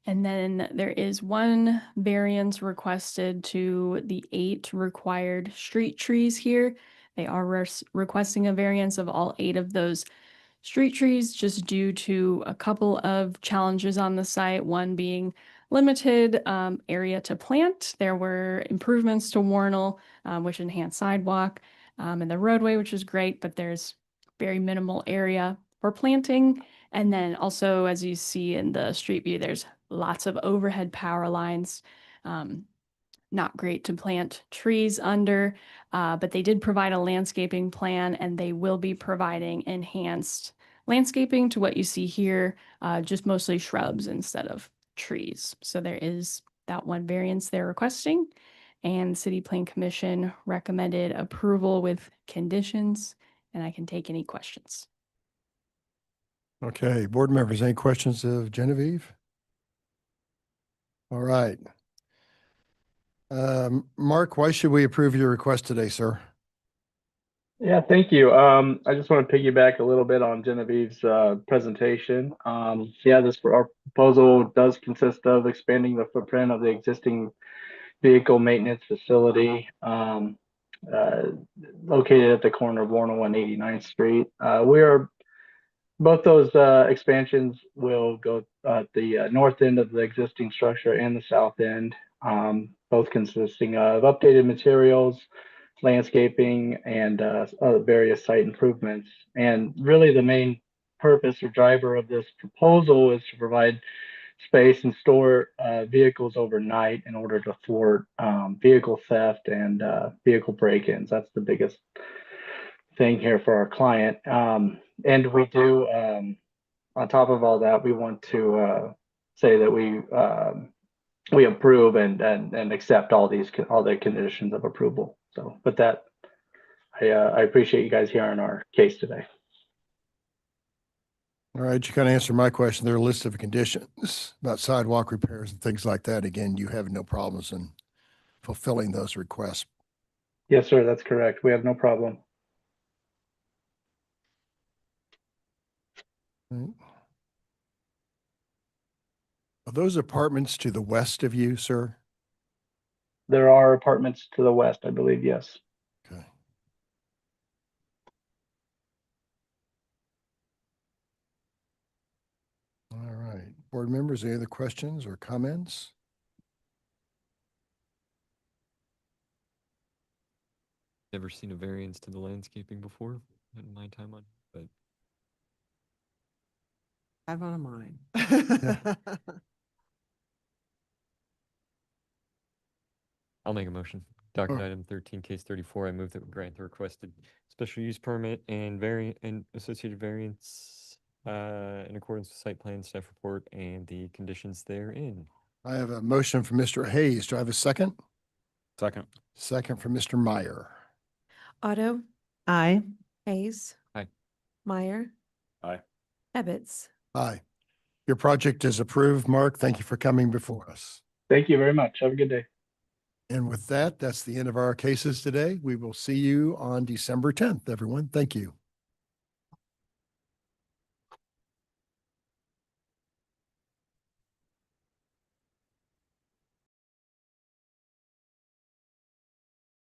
And then there is one variance requested to the 8 required street trees here. They are requesting a variance of all 8 of those street trees just due to a couple of challenges on the site, one being limited area to plant. There were improvements to Warnell, which enhanced sidewalk and the roadway, which is great, but there's very minimal area for planting. And then also, as you see in the street view, there's lots of overhead power lines. Not great to plant trees under, but they did provide a landscaping plan and they will be providing enhanced landscaping to what you see here, just mostly shrubs instead of trees. So there is that one variance they're requesting, and City Plan Commission recommended approval with conditions, and I can take any questions.
Okay, board members, any questions of Genevieve? All right. Mark, why should we approve your request today, sir?
Yeah, thank you. I just want to piggyback a little bit on Genevieve's presentation. Our proposal does consist of expanding the footprint of the existing vehicle maintenance facility located at the corner of Warnell and 89th Street. Both those expansions will go at the north end of the existing structure and the south end, both consisting of updated materials, landscaping, and various site improvements. And really the main purpose or driver of this proposal is to provide space and store vehicles overnight in order to thwart vehicle theft and vehicle break-ins. That's the biggest thing here for our client. And we do, on top of all that, we want to say that we approve and accept all the conditions of approval. So with that, I appreciate you guys hearing our case today.
All right, you kind of answered my question. There are a list of conditions about sidewalk repairs and things like that. Again, you have no problems in fulfilling those requests.
Yes, sir, that's correct. We have no problem.
Right. Are those apartments to the west of you, sir?
There are apartments to the west, I believe, yes.
Okay. All right, board members, any other questions or comments?
Never seen a variance to the landscaping before in my time on, but
Have on a mine.
I'll make a motion. Docket
Oh.
item 13, case 34, I move that we grant the requested special use permit and associated variance in accordance with site plan, staff report, and the conditions therein.
I have a motion from Mr. Hayes. Do I have a second?
Second.
Second from Mr. Meyer.
Otto,
Aye.
Hayes.
Aye.
Meyer,
Aye.
Ebbets.
Aye. Your project is approved, Mark. Thank you for coming before us.
Thank you very much. Have a good day.
And with that, that's the end of our cases today. We will see you on December 10th, everyone. Thank you.